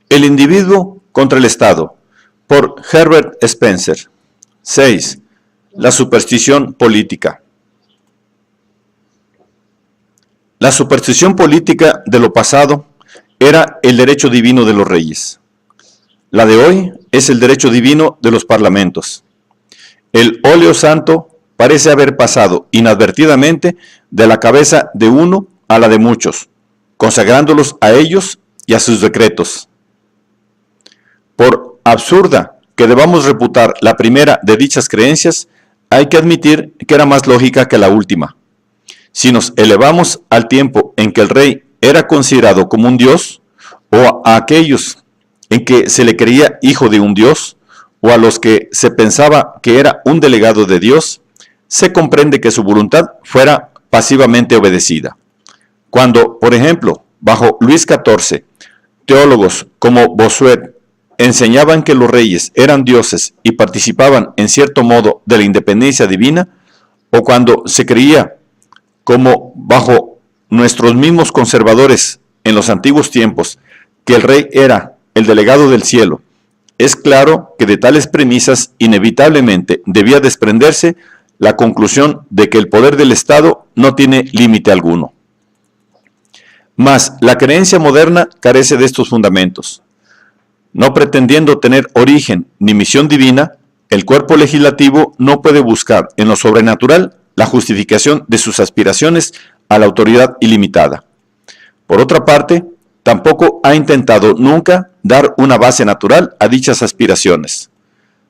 El individuo contra el Estado, por Herbert Spencer. 6. La superstición política. La superstición política de lo pasado era el derecho divino de los reyes. La de hoy es el derecho divino de los parlamentos. El óleo santo parece haber pasado inadvertidamente de la cabeza de uno a la de muchos, consagrándolos a ellos y a sus decretos. Por absurda que debamos reputar la primera de dichas creencias, hay que admitir que era más lógica que la última. Si nos elevamos al tiempo en que el rey era considerado como un dios, o a aquellos en que se le creía hijo de un dios, o a los que se pensaba que era un delegado de Dios, se comprende que su voluntad fuera pasivamente obedecida. Cuando, por ejemplo, bajo Luis XIV, teólogos como Bossuet enseñaban que los reyes eran dioses y participaban en cierto modo de la independencia divina, o cuando se creía, como bajo nuestros mismos conservadores en los antiguos tiempos, que el rey era el delegado del cielo, es claro que de tales premisas inevitablemente debía desprenderse la conclusión de que el poder del Estado no tiene límite alguno. Mas la creencia moderna carece de estos fundamentos. No pretendiendo tener origen ni misión divina, el cuerpo legislativo no puede buscar en lo sobrenatural la justificación de sus aspiraciones a la autoridad ilimitada. Por otra parte, tampoco ha intentado nunca dar una base natural a dichas aspiraciones.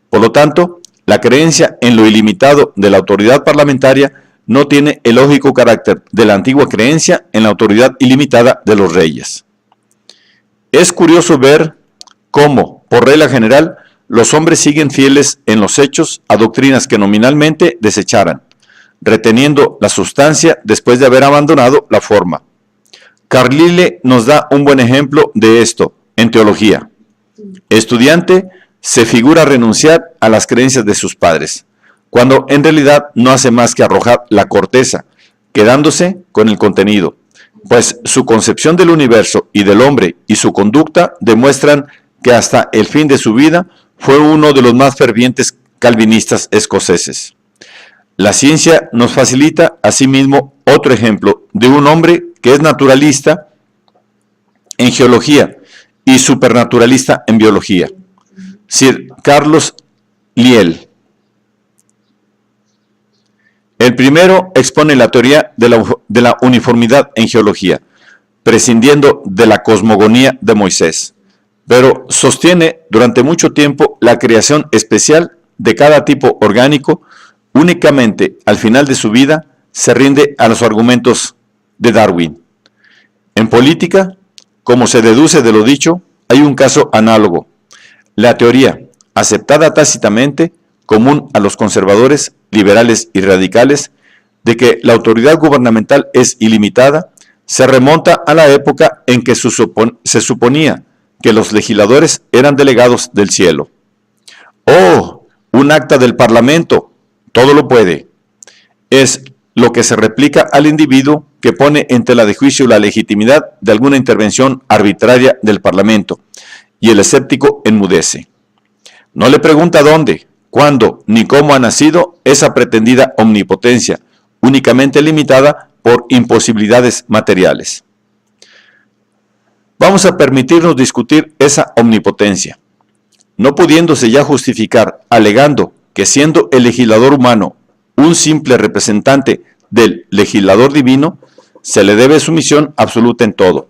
Por lo tanto, la creencia en lo ilimitado de la autoridad parlamentaria no tiene el lógico carácter de la antigua creencia en la autoridad ilimitada de los reyes. Es curioso ver cómo, por regla general, los hombres siguen fieles en los hechos a doctrinas que nominalmente desecharan, reteniendo la sustancia después de haber abandonado la forma. Carlyle nos da un buen ejemplo de esto en teología. Estudiante se figura renunciar a las creencias de sus padres, cuando en realidad no hace más que arrojar la corteza, quedándose con el contenido, pues su concepción del universo y del hombre y su conducta demuestran que hasta el fin de su vida fue uno de los más fervientes calvinistas escoceses. La ciencia nos facilita asimismo otro ejemplo de un hombre que es naturalista en geología y supernaturalista en biología, Sir Carlos Lyell. El primero expone la teoría de la uniformidad en geología, prescindiendo de la cosmogonía de Moisés, pero sostiene durante mucho tiempo la creación especial de cada tipo orgánico. Únicamente al final de su vida se rinde a los argumentos de Darwin. En política, como se deduce de lo dicho, hay un caso análogo. La teoría, aceptada tácitamente, común a los conservadores, liberales y radicales, de que la autoridad gubernamental es ilimitada, se remonta a la época en que se suponía que los legisladores eran delegados del cielo. ¡Oh! Un acta del Parlamento, todo lo puede. Es lo que se replica al individuo que pone en tela de juicio la legitimidad de alguna intervención arbitraria del Parlamento, y el escéptico enmudece. No le pregunta dónde, cuándo ni cómo ha nacido esa pretendida omnipotencia, únicamente limitada por imposibilidades materiales. Vamos a permitirnos discutir esa omnipotencia, no pudiéndose ya justificar, alegando que siendo el legislador humano un simple representante del legislador divino, se le debe sumisión absoluta en todo.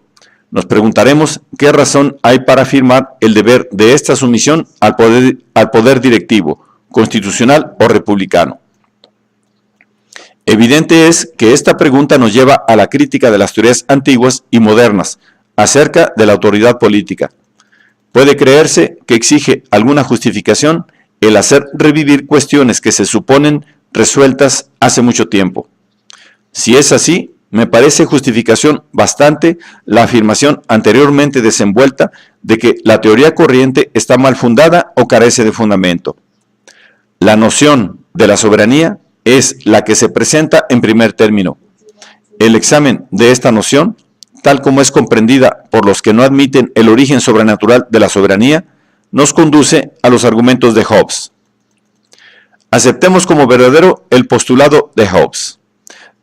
Nos preguntaremos qué razón hay para afirmar el deber de esta sumisión al poder directivo, constitucional o republicano. Evidente es que esta pregunta nos lleva a la crítica de las teorías antiguas y modernas acerca de la autoridad política. Puede creerse que exige alguna justificación el hacer revivir cuestiones que se suponen resueltas hace mucho tiempo. Si es así, me parece justificación bastante la afirmación anteriormente desenvuelta de que la teoría corriente está mal fundada o carece de fundamento. La noción de la soberanía es la que se presenta en primer término. El examen de esta noción tal como es comprendida por los que no admiten el origen sobrenatural de la soberanía, nos conduce a los argumentos de Hobbes. Aceptemos como verdadero el postulado de Hobbes.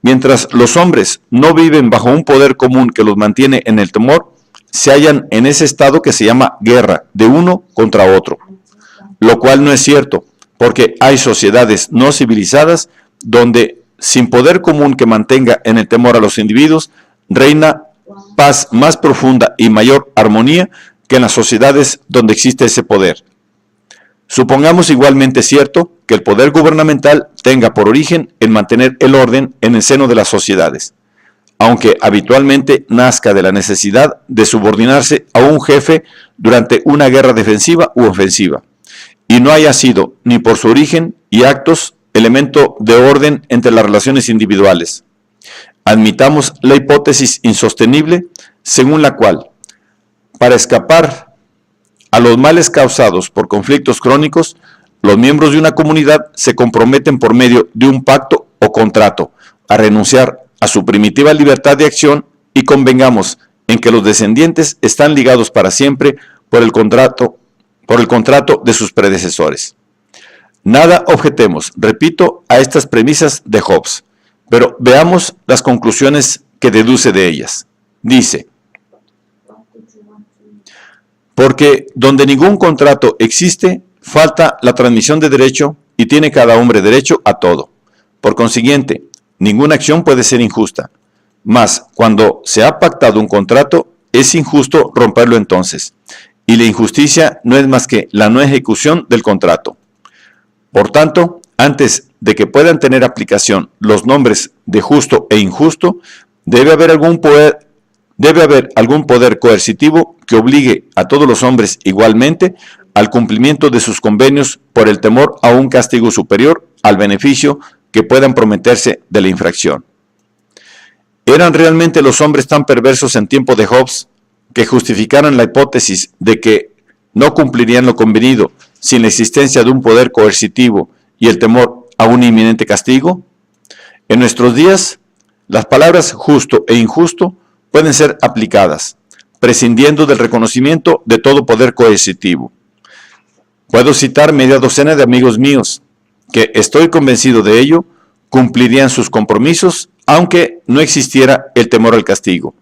Mientras los hombres no viven bajo un poder común que los mantiene en el temor, se hallan en ese estado que se llama guerra de uno contra otro, lo cual no es cierto, porque hay sociedades no civilizadas donde, sin poder común que mantenga en el temor a los individuos, reina paz más profunda y mayor armonía que en las sociedades donde existe ese poder. Supongamos igualmente cierto que el poder gubernamental tenga por origen el mantener el orden en el seno de las sociedades, aunque habitualmente nazca de la necesidad de subordinarse a un jefe durante una guerra defensiva u ofensiva, y no haya sido, ni por su origen y actos, elemento de orden entre las relaciones individuales. Admitamos la hipótesis insostenible según la cual, para escapar a los males causados por conflictos crónicos, los miembros de una comunidad se comprometen por medio de un pacto o contrato a renunciar a su primitiva libertad de acción, y convengamos en que los descendientes están ligados para siempre por el contrato de sus predecesores. Nada objetemos, repito, a estas premisas de Hobbes, pero veamos las conclusiones que deduce de ellas. Dice: porque donde ningún contrato existe, falta la transmisión de derecho y tiene cada hombre derecho a todo. Por consiguiente, ninguna acción puede ser injusta. Mas, cuando se ha pactado un contrato, es injusto romperlo entonces, y la injusticia no es más que la no ejecución del contrato. Por tanto, antes de que puedan tener aplicación los nombres de justo e injusto, debe haber algún poder coercitivo que obligue a todos los hombres igualmente al cumplimiento de sus convenios por el temor a un castigo superior al beneficio que puedan prometerse de la infracción. ¿Eran realmente los hombres tan perversos en tiempo de Hobbes que justificaran la hipótesis de que no cumplirían lo convenido sin la existencia de un poder coercitivo y el temor a un inminente castigo? En nuestros días, las palabras justo e injusto pueden ser aplicadas, prescindiendo del reconocimiento de todo poder coercitivo. Puedo citar media docena de amigos míos que, estoy convencido de ello, cumplirían sus compromisos aunque no existiera el temor al castigo,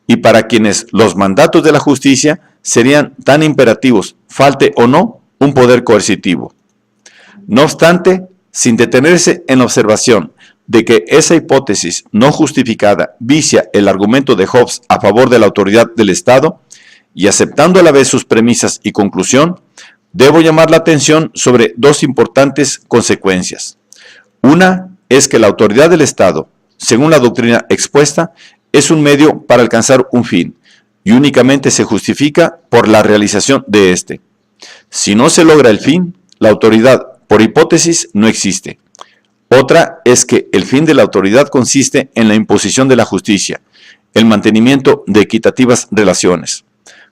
y para quienes los mandatos de la justicia serían tan imperativos, falte o no un poder coercitivo. No obstante, sin detenerse en la observación de que esa hipótesis no justificada vicia el argumento de Hobbes a favor de la autoridad del Estado, y aceptando a la vez sus premisas y conclusión, debo llamar la atención sobre dos importantes consecuencias. Una es que la autoridad del Estado, según la doctrina expuesta, es un medio para alcanzar un fin, y únicamente se justifica por la realización de éste. Si no se logra el fin, la autoridad, por hipótesis, no existe. Otra es que el fin de la autoridad consiste en la imposición de la justicia, el mantenimiento de equitativas relaciones.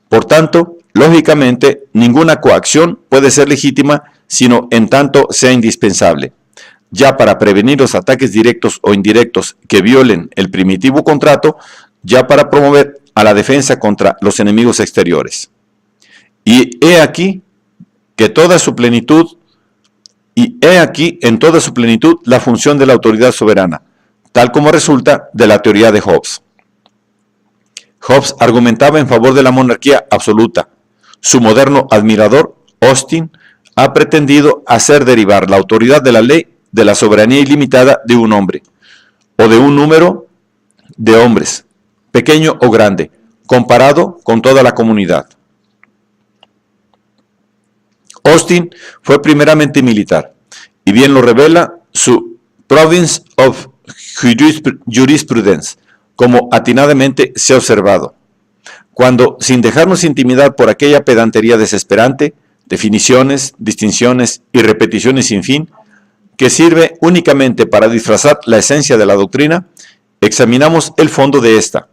Por tanto, lógicamente, ninguna coacción puede ser legítima sino en tanto sea indispensable, ya para prevenir los ataques directos o indirectos que violen el primitivo contrato, ya para promover a la defensa contra los enemigos exteriores. Y he aquí que toda su plenitud en toda su plenitud la función de la autoridad soberana, tal como resulta de la teoría de Hobbes. Hobbes argumentaba en favor de la monarquía absoluta. Su moderno admirador, Austin, ha pretendido hacer derivar la autoridad de la ley de la soberanía ilimitada de un hombre, o de un número de hombres, pequeño o grande, comparado con toda la comunidad. Austin fue primeramente militar, y bien lo revela su Province of Jurisprudence, como atinadamente se ha observado, cuando, sin dejarnos intimidar por aquella pedantería desesperante, definiciones, distinciones y repeticiones sin fin, que sirve únicamente para disfrazar la esencia de la doctrina, examinamos el fondo de esta.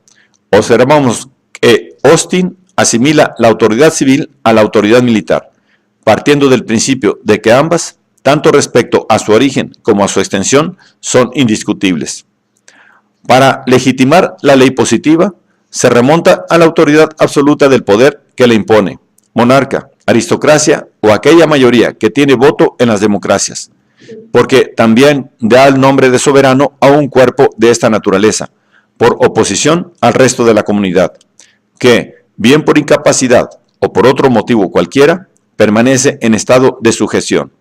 Observamos que Austin asimila la autoridad civil a la autoridad militar, partiendo del principio de que ambas, tanto respecto a su origen como a su extensión, son indiscutibles. Para legitimar la ley positiva, se remonta a la autoridad absoluta del poder que le impone, monarca, aristocracia o aquella mayoría que tiene voto en las democracias, porque también da el nombre de soberano a un cuerpo de esta naturaleza, por oposición al resto de la comunidad, que, bien por incapacidad o por otro motivo cualquiera, permanece en estado de sujeción.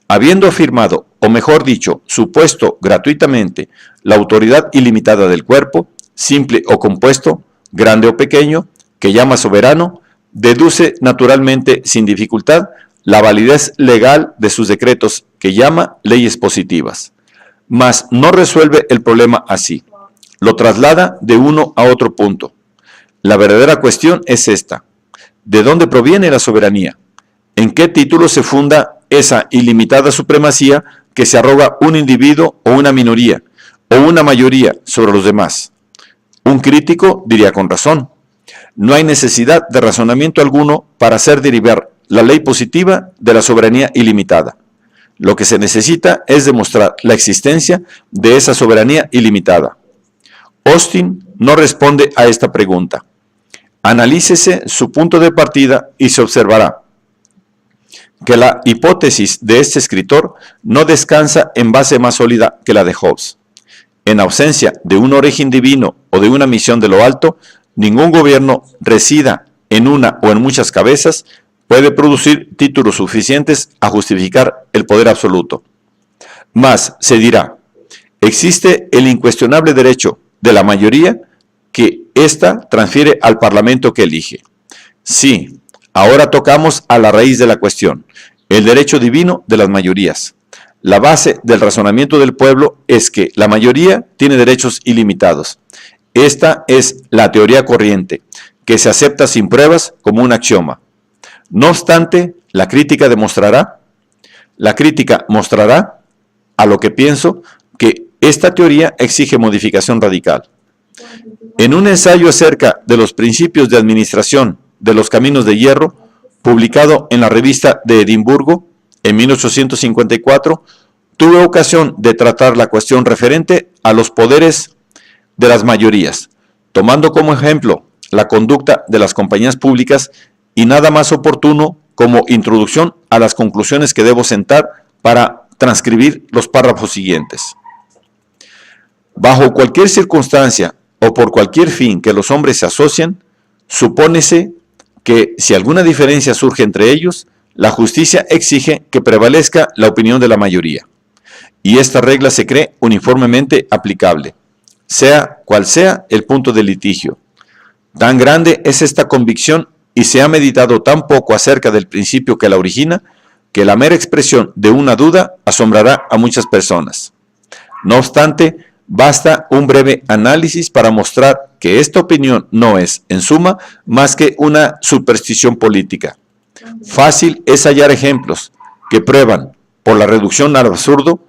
Habiendo afirmado, o mejor dicho, supuesto gratuitamente la autoridad ilimitada del cuerpo, simple o compuesto, grande o pequeño, que llama soberano, deduce naturalmente sin dificultad la validez legal de sus decretos que llama leyes positivas. Mas no resuelve el problema así, lo traslada de uno a otro punto. La verdadera cuestión es esta: ¿de dónde proviene la soberanía? ¿En qué título se funda esa ilimitada supremacía que se arroga un individuo o una minoría, o una mayoría sobre los demás? Un crítico diría con razón: no hay necesidad de razonamiento alguno para hacer derivar la ley positiva de la soberanía ilimitada. Lo que se necesita es demostrar la existencia de esa soberanía ilimitada. Austin no responde a esta pregunta. Analícese su punto de partida y se observará que la hipótesis de este escritor no descansa en base más sólida que la de Hobbes. En ausencia de un origen divino o de una misión de lo alto, ningún gobierno resida en una o en muchas cabezas puede producir títulos suficientes a justificar el poder absoluto. Mas se dirá, existe el incuestionable derecho de la mayoría que ésta transfiere al Parlamento que elige. Sí, ahora tocamos a la raíz de la cuestión, el derecho divino de las mayorías. La base del razonamiento del pueblo es que la mayoría tiene derechos ilimitados. Esta es la teoría corriente, que se acepta sin pruebas como un axioma. No obstante, la crítica mostrará, a lo que pienso, que esta teoría exige modificación radical. En un ensayo acerca de los principios de administración de los caminos de hierro, publicado en la revista de Edimburgo en 1854, tuve ocasión de tratar la cuestión referente a los poderes de las mayorías, tomando como ejemplo la conducta de las compañías públicas y nada más oportuno como introducción a las conclusiones que debo sentar para transcribir los párrafos siguientes. Bajo cualquier circunstancia o por cualquier fin que los hombres se asocien, supónese que si alguna diferencia surge entre ellos, la justicia exige que prevalezca la opinión de la mayoría, y esta regla se cree uniformemente aplicable, sea cual sea el punto de litigio. Tan grande es esta convicción y se ha meditado tan poco acerca del principio que la origina, que la mera expresión de una duda asombrará a muchas personas. No obstante, basta un breve análisis para mostrar que esta opinión no es, en suma, más que una superstición política. Fácil es hallar ejemplos que prueban, por la reducción al absurdo,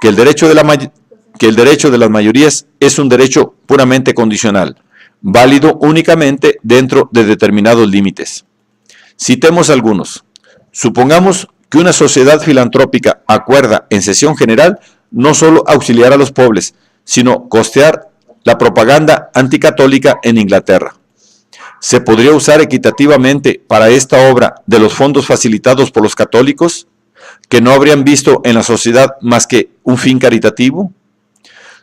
que el derecho de las mayorías es un derecho puramente condicional, válido únicamente dentro de determinados límites. Citemos algunos. Supongamos que una sociedad filantrópica acuerda en sesión general no solo auxiliar a los pobres, sino costear la propaganda anticatólica en Inglaterra. ¿Se podría usar equitativamente para esta obra de los fondos facilitados por los católicos, que no habrían visto en la sociedad más que un fin caritativo?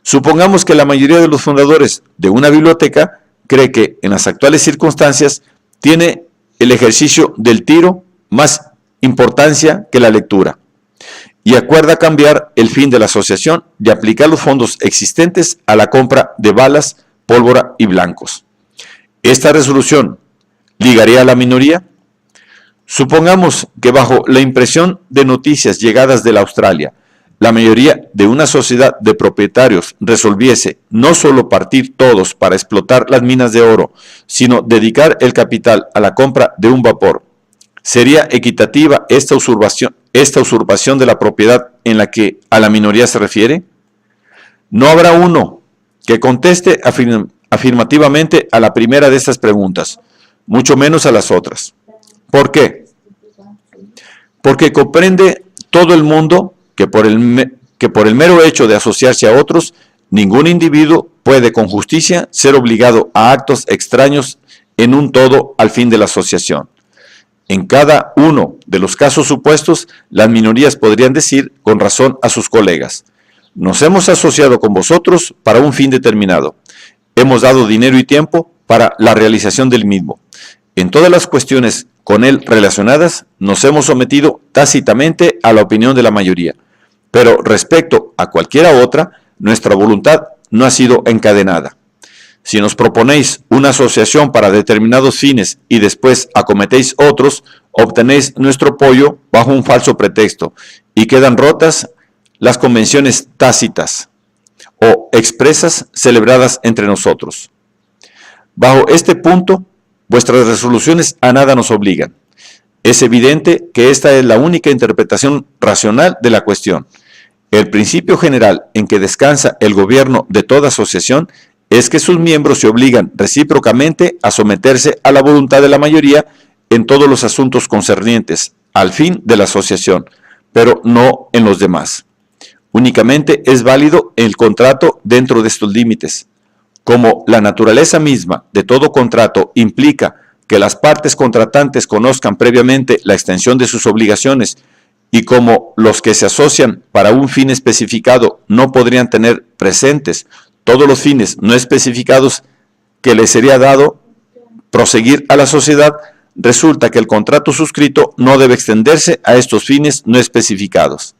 Supongamos que la mayoría de los fundadores de una biblioteca cree que en las actuales circunstancias tiene el ejercicio del tiro más importancia que la lectura, y acuerda cambiar el fin de la asociación y aplicar los fondos existentes a la compra de balas, pólvora y blancos. ¿Esta resolución ligaría a la minoría? Supongamos que bajo la impresión de noticias llegadas de la Australia, la mayoría de una sociedad de propietarios resolviese no solo partir todos para explotar las minas de oro, sino dedicar el capital a la compra de un vapor. ¿Sería equitativa esta usurpación de la propiedad en la que a la minoría se refiere? No habrá uno que conteste afirmativamente a la primera de estas preguntas, mucho menos a las otras. ¿Por qué? Porque comprende todo el mundo que por el mero hecho de asociarse a otros, Ningún individuo puede con justicia ser obligado a actos extraños en un todo al fin de la asociación. En cada uno de los casos supuestos, las minorías podrían decir con razón a sus colegas: nos hemos asociado con vosotros para un fin determinado. Hemos dado dinero y tiempo para la realización del mismo. En todas las cuestiones con él relacionadas, nos hemos sometido tácitamente a la opinión de la mayoría. Pero respecto a cualquiera otra, nuestra voluntad no ha sido encadenada. Si nos proponéis una asociación para determinados fines y después acometéis otros, obtenéis nuestro apoyo bajo un falso pretexto y quedan rotas las convenciones tácitas o expresas celebradas entre nosotros. Bajo este punto, vuestras resoluciones a nada nos obligan. Es evidente que esta es la única interpretación racional de la cuestión. El principio general en que descansa el gobierno de toda asociación es que sus miembros se obligan recíprocamente a someterse a la voluntad de la mayoría en todos los asuntos concernientes al fin de la asociación, pero no en los demás. Únicamente es válido el contrato dentro de estos límites. Como la naturaleza misma de todo contrato implica que las partes contratantes conozcan previamente la extensión de sus obligaciones y como los que se asocian para un fin especificado no podrían tener presentes todos los fines no especificados que les sería dado proseguir a la sociedad, resulta que el contrato suscrito no debe extenderse a estos fines no especificados.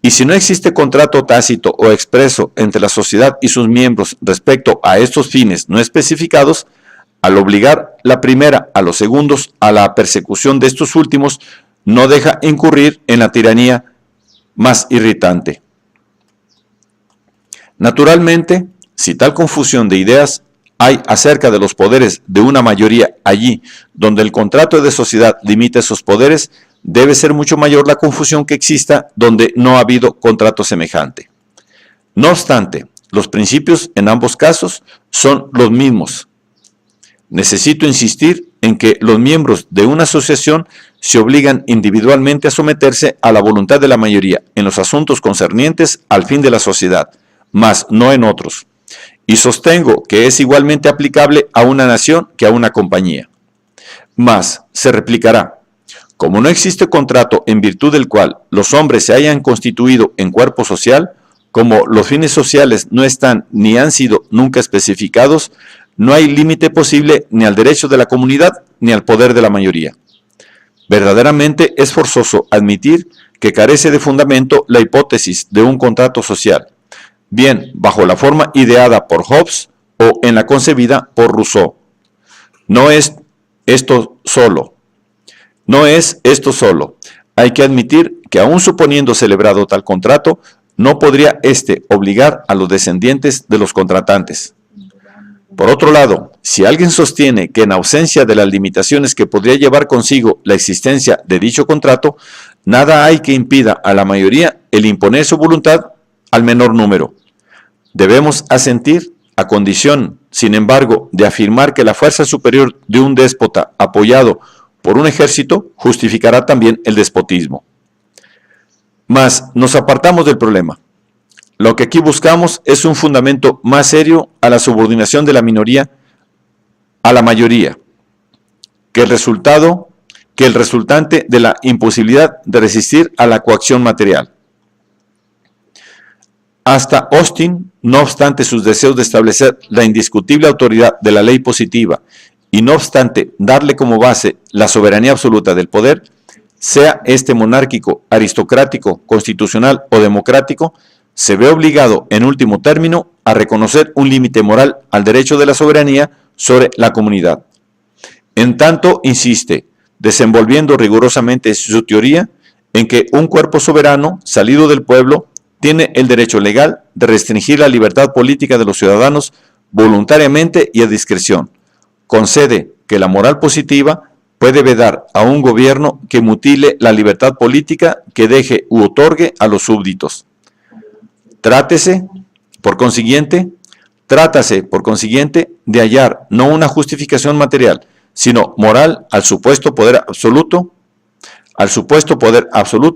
Y si no existe contrato tácito o expreso entre la sociedad y sus miembros respecto a estos fines no especificados, al obligar la primera a los segundos a la persecución de estos últimos, no deja incurrir en la tiranía más irritante. Naturalmente, si tal confusión de ideas hay acerca de los poderes de una mayoría allí donde el contrato de sociedad limita esos poderes, debe ser mucho mayor la confusión que exista donde no ha habido contrato semejante. No obstante, los principios en ambos casos son los mismos. Necesito insistir en que los miembros de una asociación se obligan individualmente a someterse a la voluntad de la mayoría en los asuntos concernientes al fin de la sociedad, mas no en otros. Y sostengo que es igualmente aplicable a una nación que a una compañía. Mas, se replicará, como no existe contrato en virtud del cual los hombres se hayan constituido en cuerpo social, como los fines sociales no están ni han sido nunca especificados, no hay límite posible ni al derecho de la comunidad ni al poder de la mayoría. Verdaderamente es forzoso admitir que carece de fundamento la hipótesis de un contrato social, bien bajo la forma ideada por Hobbes o en la concebida por Rousseau. No es esto solo. Hay que admitir que aun suponiendo celebrado tal contrato, no podría éste obligar a los descendientes de los contratantes. Por otro lado, si alguien sostiene que en ausencia de las limitaciones que podría llevar consigo la existencia de dicho contrato, nada hay que impida a la mayoría el imponer su voluntad al menor número. Debemos asentir a condición, sin embargo, de afirmar que la fuerza superior de un déspota apoyado por un ejército justificará también el despotismo. Mas nos apartamos del problema. Lo que aquí buscamos es un fundamento más serio a la subordinación de la minoría a la mayoría, que el resultante de la imposibilidad de resistir a la coacción material. Hasta Austin, no obstante sus deseos de establecer la indiscutible autoridad de la ley positiva y no obstante darle como base la soberanía absoluta del poder, sea este monárquico, aristocrático, constitucional o democrático, se ve obligado en último término a reconocer un límite moral al derecho de la soberanía sobre la comunidad. En tanto, insiste, desenvolviendo rigurosamente su teoría, en que un cuerpo soberano, salido del pueblo, tiene el derecho legal de restringir la libertad política de los ciudadanos voluntariamente y a discreción. Concede que la moral positiva puede vedar a un gobierno que mutile la libertad política que deje u otorgue a los súbditos. Trátase, por consiguiente, de hallar no una justificación material, sino moral al supuesto poder absoluto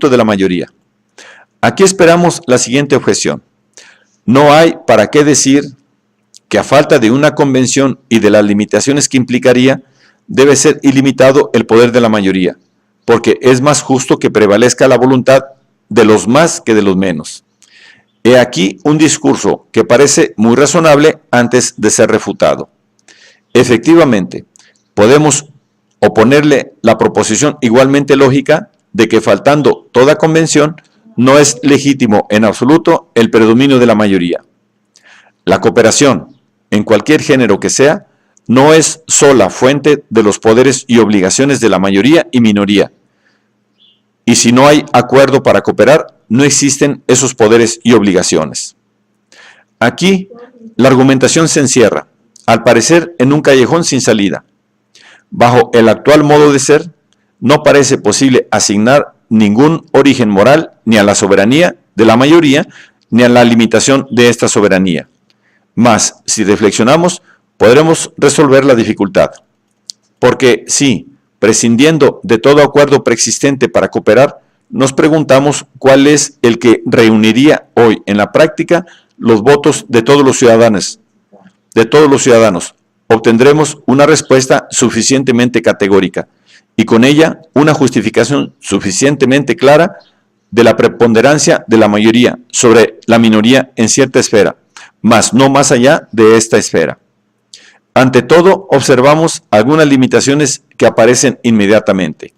de la mayoría. Aquí esperamos la siguiente objeción. No hay para qué decir que a falta de una convención y de las limitaciones que implicaría, debe ser ilimitado el poder de la mayoría, porque es más justo que prevalezca la voluntad de los más que de los menos. He aquí un discurso que parece muy razonable antes de ser refutado. Efectivamente, podemos oponerle la proposición igualmente lógica de que faltando toda convención, no es legítimo en absoluto el predominio de la mayoría. La cooperación, en cualquier género que sea, no es sola fuente de los poderes y obligaciones de la mayoría y minoría. Y si no hay acuerdo para cooperar, no existen esos poderes y obligaciones. Aquí, la argumentación se encierra, al parecer, en un callejón sin salida. Bajo el actual modo de ser, no parece posible asignar ningún origen moral ni a la soberanía de la mayoría, ni a la limitación de esta soberanía. Mas, si reflexionamos, podremos resolver la dificultad. Porque si, prescindiendo de todo acuerdo preexistente para cooperar, nos preguntamos cuál es el que reuniría hoy en la práctica los votos de todos los ciudadanos, obtendremos una respuesta suficientemente categórica y con ella una justificación suficientemente clara de la preponderancia de la mayoría sobre la minoría en cierta esfera, mas no más allá de esta esfera. Ante todo, observamos algunas limitaciones que aparecen inmediatamente.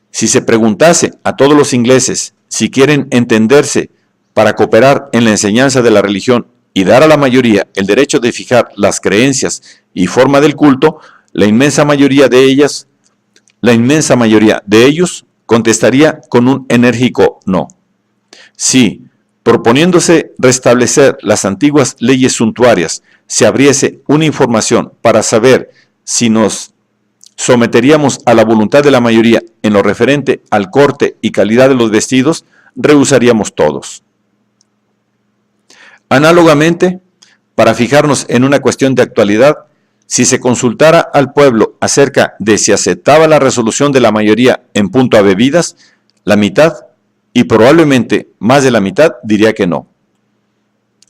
Si se preguntase a todos los ingleses si quieren entenderse para cooperar en la enseñanza de la religión y dar a la mayoría el derecho de fijar las creencias y forma del culto, la inmensa mayoría de ellos contestaría con un enérgico no. Si, proponiéndose restablecer las antiguas leyes suntuarias, se abriese una información para saber si nos someteríamos a la voluntad de la mayoría en lo referente al corte y calidad de los vestidos, rehusaríamos todos. Análogamente, para fijarnos en una cuestión de actualidad, si se consultara al pueblo acerca de si aceptaba la resolución de la mayoría en punto a bebidas, la mitad, y probablemente más de la mitad, diría que no.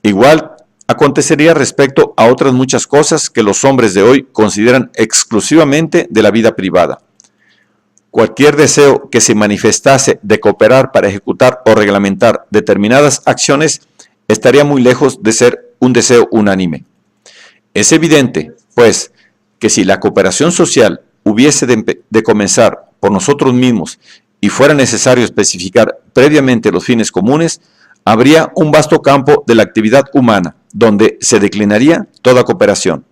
Igual acontecería respecto a otras muchas cosas que los hombres de hoy consideran exclusivamente de la vida privada. Cualquier deseo que se manifestase de cooperar para ejecutar o reglamentar determinadas acciones estaría muy lejos de ser un deseo unánime. Es evidente, pues, que si la cooperación social hubiese de comenzar por nosotros mismos y fuera necesario especificar previamente los fines comunes, habría un vasto campo de la actividad humana, donde se declinaría toda cooperación.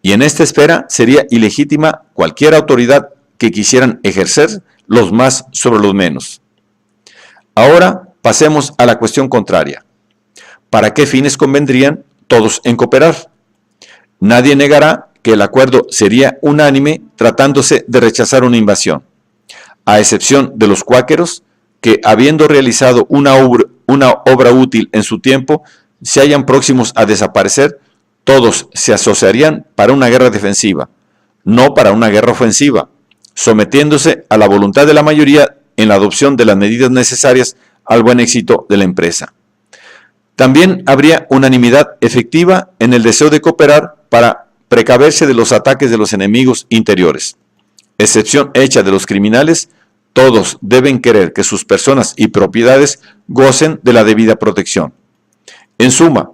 Y en esta esfera sería ilegítima cualquier autoridad que quisieran ejercer los más sobre los menos. Ahora pasemos a la cuestión contraria. ¿Para qué fines convendrían todos en cooperar? Nadie negará que el acuerdo sería unánime tratándose de rechazar una invasión, a excepción de los cuáqueros, que habiendo realizado una obra útil en su tiempo, se hallan próximos a desaparecer, todos se asociarían para una guerra defensiva, no para una guerra ofensiva, sometiéndose a la voluntad de la mayoría en la adopción de las medidas necesarias al buen éxito de la empresa. También habría unanimidad efectiva en el deseo de cooperar para precaverse de los ataques de los enemigos interiores. Excepción hecha de los criminales, todos deben querer que sus personas y propiedades gocen de la debida protección. En suma,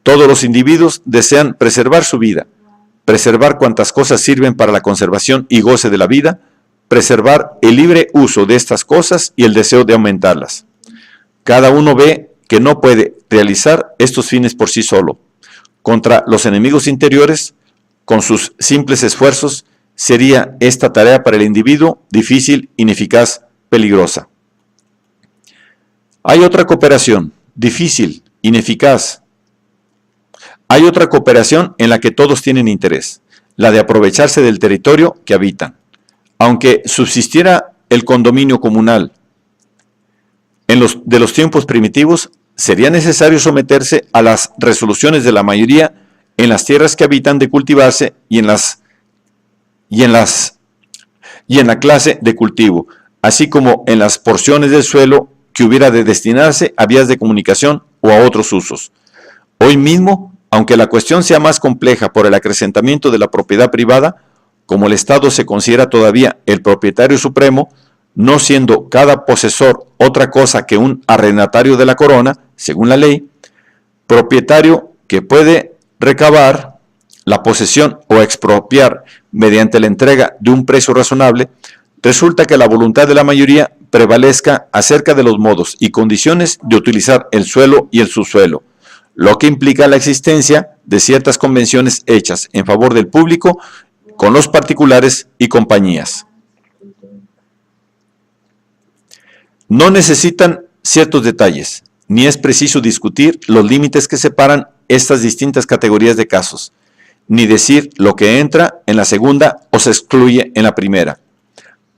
todos los individuos desean preservar su vida, preservar cuantas cosas sirven para la conservación y goce de la vida, preservar el libre uso de estas cosas y el deseo de aumentarlas. Cada uno ve que no puede realizar estos fines por sí solo. Contra los enemigos interiores, con sus simples esfuerzos, sería esta tarea para el individuo difícil, ineficaz, peligrosa. Hay otra cooperación, difícil, ineficaz. Hay otra cooperación en la que todos tienen interés, la de aprovecharse del territorio que habitan. Aunque subsistiera el condominio comunal de los tiempos primitivos, sería necesario someterse a las resoluciones de la mayoría en las tierras que habitan de cultivarse y en la clase de cultivo, así como en las porciones del suelo que hubiera de destinarse a vías de comunicación o a otros usos. Hoy mismo, aunque la cuestión sea más compleja por el acrecentamiento de la propiedad privada, como el Estado se considera todavía el propietario supremo, no siendo cada posesor otra cosa que un arrendatario de la corona, según la ley, propietario que puede recabar la posesión o expropiar mediante la entrega de un precio razonable, resulta que la voluntad de la mayoría prevalezca acerca de los modos y condiciones de utilizar el suelo y el subsuelo, lo que implica la existencia de ciertas convenciones hechas en favor del público con los particulares y compañías. No necesitan ciertos detalles, ni es preciso discutir los límites que separan estas distintas categorías de casos, ni decir lo que entra en la segunda o se excluye en la primera.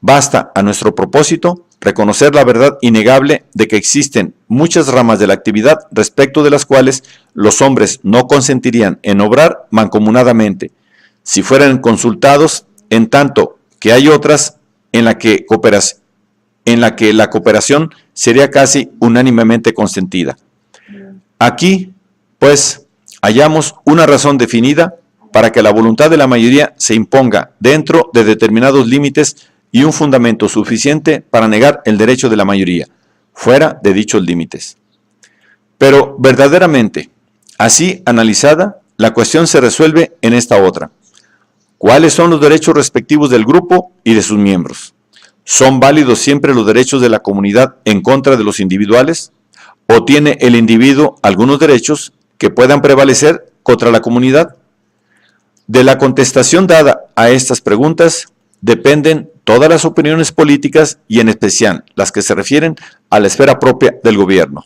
Basta, a nuestro propósito, reconocer la verdad innegable de que existen muchas ramas de la actividad respecto de las cuales los hombres no consentirían en obrar mancomunadamente, si fueran consultados, en tanto que hay otras en la que la cooperación sería casi unánimemente consentida. Aquí, pues, hallamos una razón definida para que la voluntad de la mayoría se imponga dentro de determinados límites y un fundamento suficiente para negar el derecho de la mayoría, fuera de dichos límites. Pero, verdaderamente, así analizada, la cuestión se resuelve en esta otra. ¿Cuáles son los derechos respectivos del grupo y de sus miembros? ¿Son válidos siempre los derechos de la comunidad en contra de los individuales? ¿O tiene el individuo algunos derechos que puedan prevalecer contra la comunidad? De la contestación dada a estas preguntas dependen todas las opiniones políticas y en especial las que se refieren a la esfera propia del gobierno.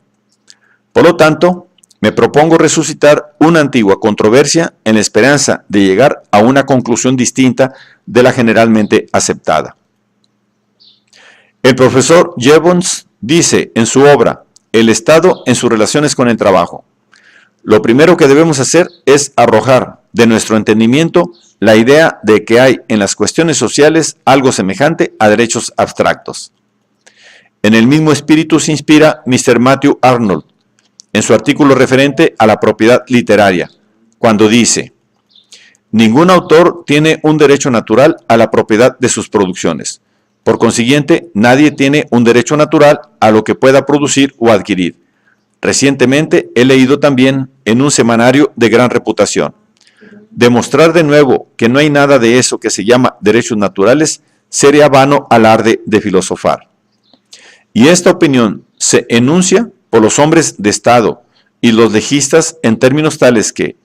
Por lo tanto, me propongo resucitar una antigua controversia en la esperanza de llegar a una conclusión distinta de la generalmente aceptada. El profesor Jevons dice en su obra El Estado en sus relaciones con el trabajo: lo primero que debemos hacer es arrojar de nuestro entendimiento la idea de que hay en las cuestiones sociales algo semejante a derechos abstractos. En el mismo espíritu se inspira Mr. Matthew Arnold en su artículo referente a la propiedad literaria, cuando dice: ningún autor tiene un derecho natural a la propiedad de sus producciones. Por consiguiente, nadie tiene un derecho natural a lo que pueda producir o adquirir. Recientemente he leído también en un semanario de gran reputación: demostrar de nuevo que no hay nada de eso que se llama derechos naturales sería vano alarde de filosofar. Y esta opinión se enuncia por los hombres de Estado y los legistas en términos tales que,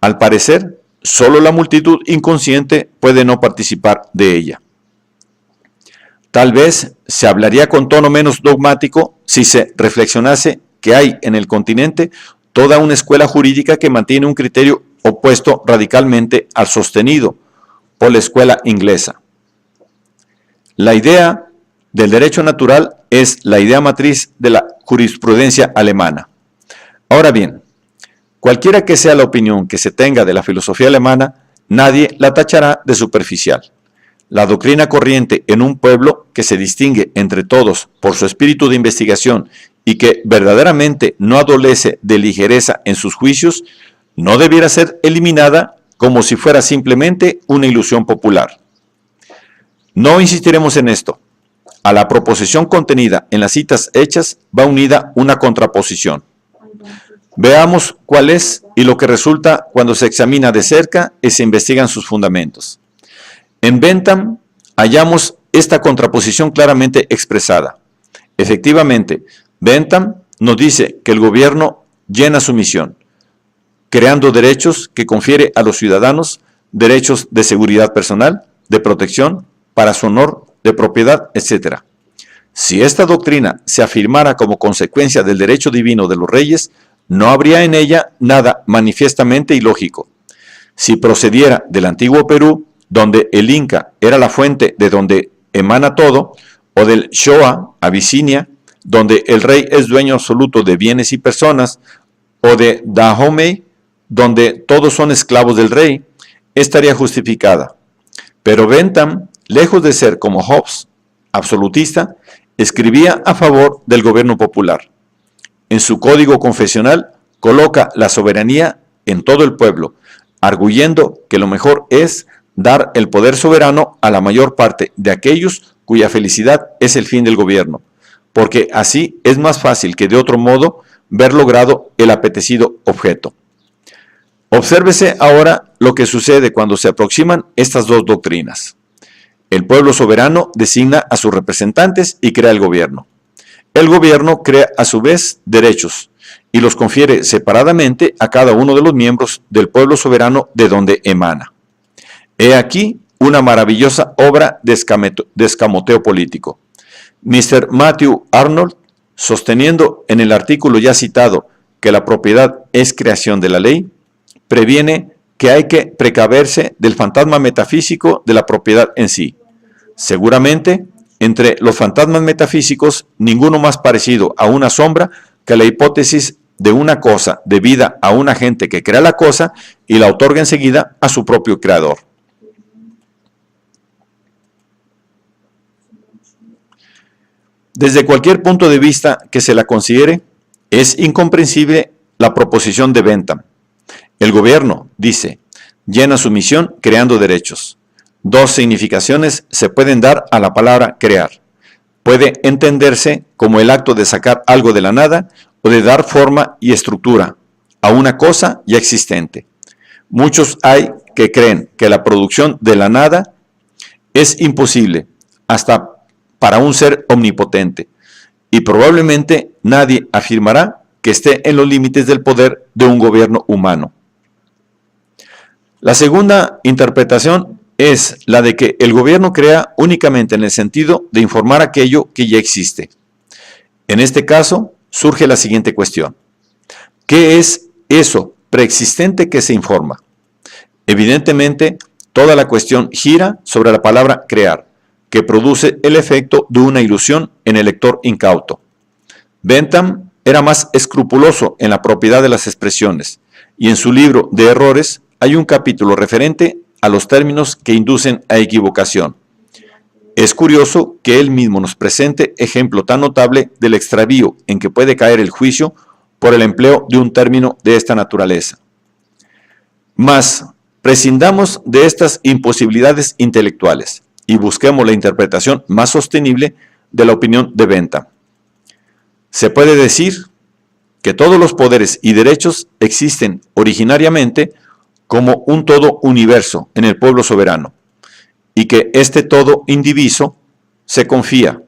al parecer, solo la multitud inconsciente puede no participar de ella. Tal vez se hablaría con tono menos dogmático si se reflexionase que hay en el continente toda una escuela jurídica que mantiene un criterio opuesto radicalmente al sostenido por la escuela inglesa. La idea del derecho natural es la idea matriz de la jurisprudencia alemana. Ahora bien, cualquiera que sea la opinión que se tenga de la filosofía alemana, nadie la tachará de superficial. La doctrina corriente en un pueblo que se distingue entre todos por su espíritu de investigación y que verdaderamente no adolece de ligereza en sus juicios, no debiera ser eliminada como si fuera simplemente una ilusión popular. No insistiremos en esto. A la proposición contenida en las citas hechas va unida una contraposición. Veamos cuál es y lo que resulta cuando se examina de cerca y se investigan sus fundamentos. En Bentham hallamos esta contraposición claramente expresada. Efectivamente, Bentham nos dice que el gobierno llena su misión, creando derechos que confiere a los ciudadanos, derechos de seguridad personal, de protección, para su honor, de propiedad, etc. Si esta doctrina se afirmara como consecuencia del derecho divino de los reyes, no habría en ella nada manifiestamente ilógico. Si procediera del antiguo Perú, donde el Inca era la fuente de donde emana todo, o del Shoah, Abisinia, donde el rey es dueño absoluto de bienes y personas, o de Dahomey, donde todos son esclavos del rey, estaría justificada. Pero Bentham, lejos de ser como Hobbes, absolutista, escribía a favor del gobierno popular. En su código confesional coloca la soberanía en todo el pueblo, arguyendo que lo mejor es dar el poder soberano a la mayor parte de aquellos cuya felicidad es el fin del gobierno, porque así es más fácil que de otro modo ver logrado el apetecido objeto. Obsérvese ahora lo que sucede cuando se aproximan estas dos doctrinas. El pueblo soberano designa a sus representantes y crea el gobierno. El gobierno crea a su vez derechos y los confiere separadamente a cada uno de los miembros del pueblo soberano de donde emana. He aquí una maravillosa obra de escamoteo político. Mr. Matthew Arnold, sosteniendo en el artículo ya citado que la propiedad es creación de la ley, previene que hay que precaverse del fantasma metafísico de la propiedad en sí. Seguramente, entre los fantasmas metafísicos, ninguno más parecido a una sombra que la hipótesis de una cosa debida a un agente que crea la cosa y la otorga enseguida a su propio creador. Desde cualquier punto de vista que se la considere, es incomprensible la proposición de Bentham. El gobierno, dice, llena su misión creando derechos. Dos significaciones se pueden dar a la palabra crear. Puede entenderse como el acto de sacar algo de la nada o de dar forma y estructura a una cosa ya existente. Muchos hay que creen que la producción de la nada es imposible, hasta para un ser omnipotente, y probablemente nadie afirmará que esté en los límites del poder de un gobierno humano. La segunda interpretación es la de que el gobierno crea únicamente en el sentido de informar aquello que ya existe. En este caso, surge la siguiente cuestión. ¿Qué es eso preexistente que se informa? Evidentemente, toda la cuestión gira sobre la palabra crear, que produce el efecto de una ilusión en el lector incauto. Bentham era más escrupuloso en la propiedad de las expresiones, y en su libro de errores hay un capítulo referente a los términos que inducen a equivocación. Es curioso que él mismo nos presente ejemplo tan notable del extravío en que puede caer el juicio por el empleo de un término de esta naturaleza. Mas, prescindamos de estas imposibilidades intelectuales y busquemos la interpretación más sostenible de la opinión de Bentham. Se puede decir que todos los poderes y derechos existen originariamente como un todo universo en el pueblo soberano, y que este todo indiviso se confía.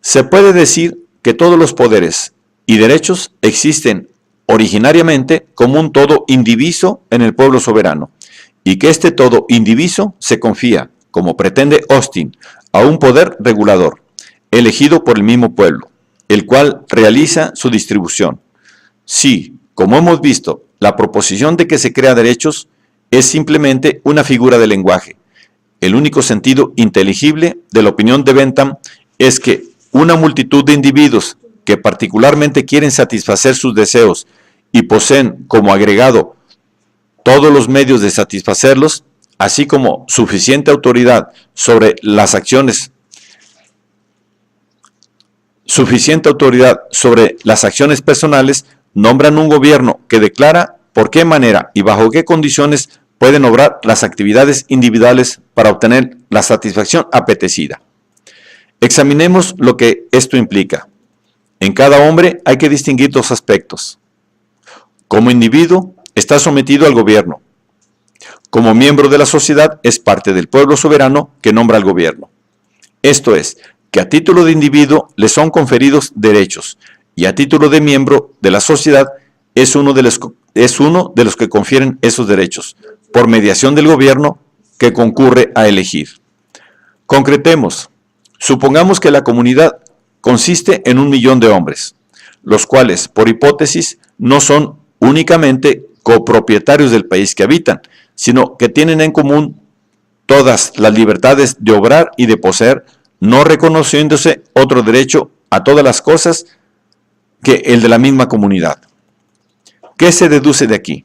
Se puede decir que todos los poderes y derechos existen originariamente como un todo indiviso en el pueblo soberano, y que este todo indiviso se confía, como pretende Austin, a un poder regulador, elegido por el mismo pueblo, el cual realiza su distribución. Sí, como hemos visto, la proposición de que se crea derechos es simplemente una figura de lenguaje. El único sentido inteligible de la opinión de Bentham es que una multitud de individuos que particularmente quieren satisfacer sus deseos y poseen como agregado todos los medios de satisfacerlos, así como suficiente autoridad sobre las acciones personales, nombran un gobierno que declara por qué manera y bajo qué condiciones pueden obrar las actividades individuales para obtener la satisfacción apetecida. Examinemos lo que esto implica. En cada hombre hay que distinguir dos aspectos. Como individuo, está sometido al gobierno. Como miembro de la sociedad, es parte del pueblo soberano que nombra al gobierno. Esto es, que a título de individuo le son conferidos derechos, y a título de miembro de la sociedad es uno de los que confieren esos derechos, por mediación del gobierno que concurre a elegir. Concretemos, supongamos que la comunidad consiste en 1 millón de hombres, los cuales, por hipótesis, no son únicamente copropietarios del país que habitan, sino que tienen en común todas las libertades de obrar y de poseer, no reconociéndose otro derecho a todas las cosas que el de la misma comunidad. ¿Qué se deduce de aquí?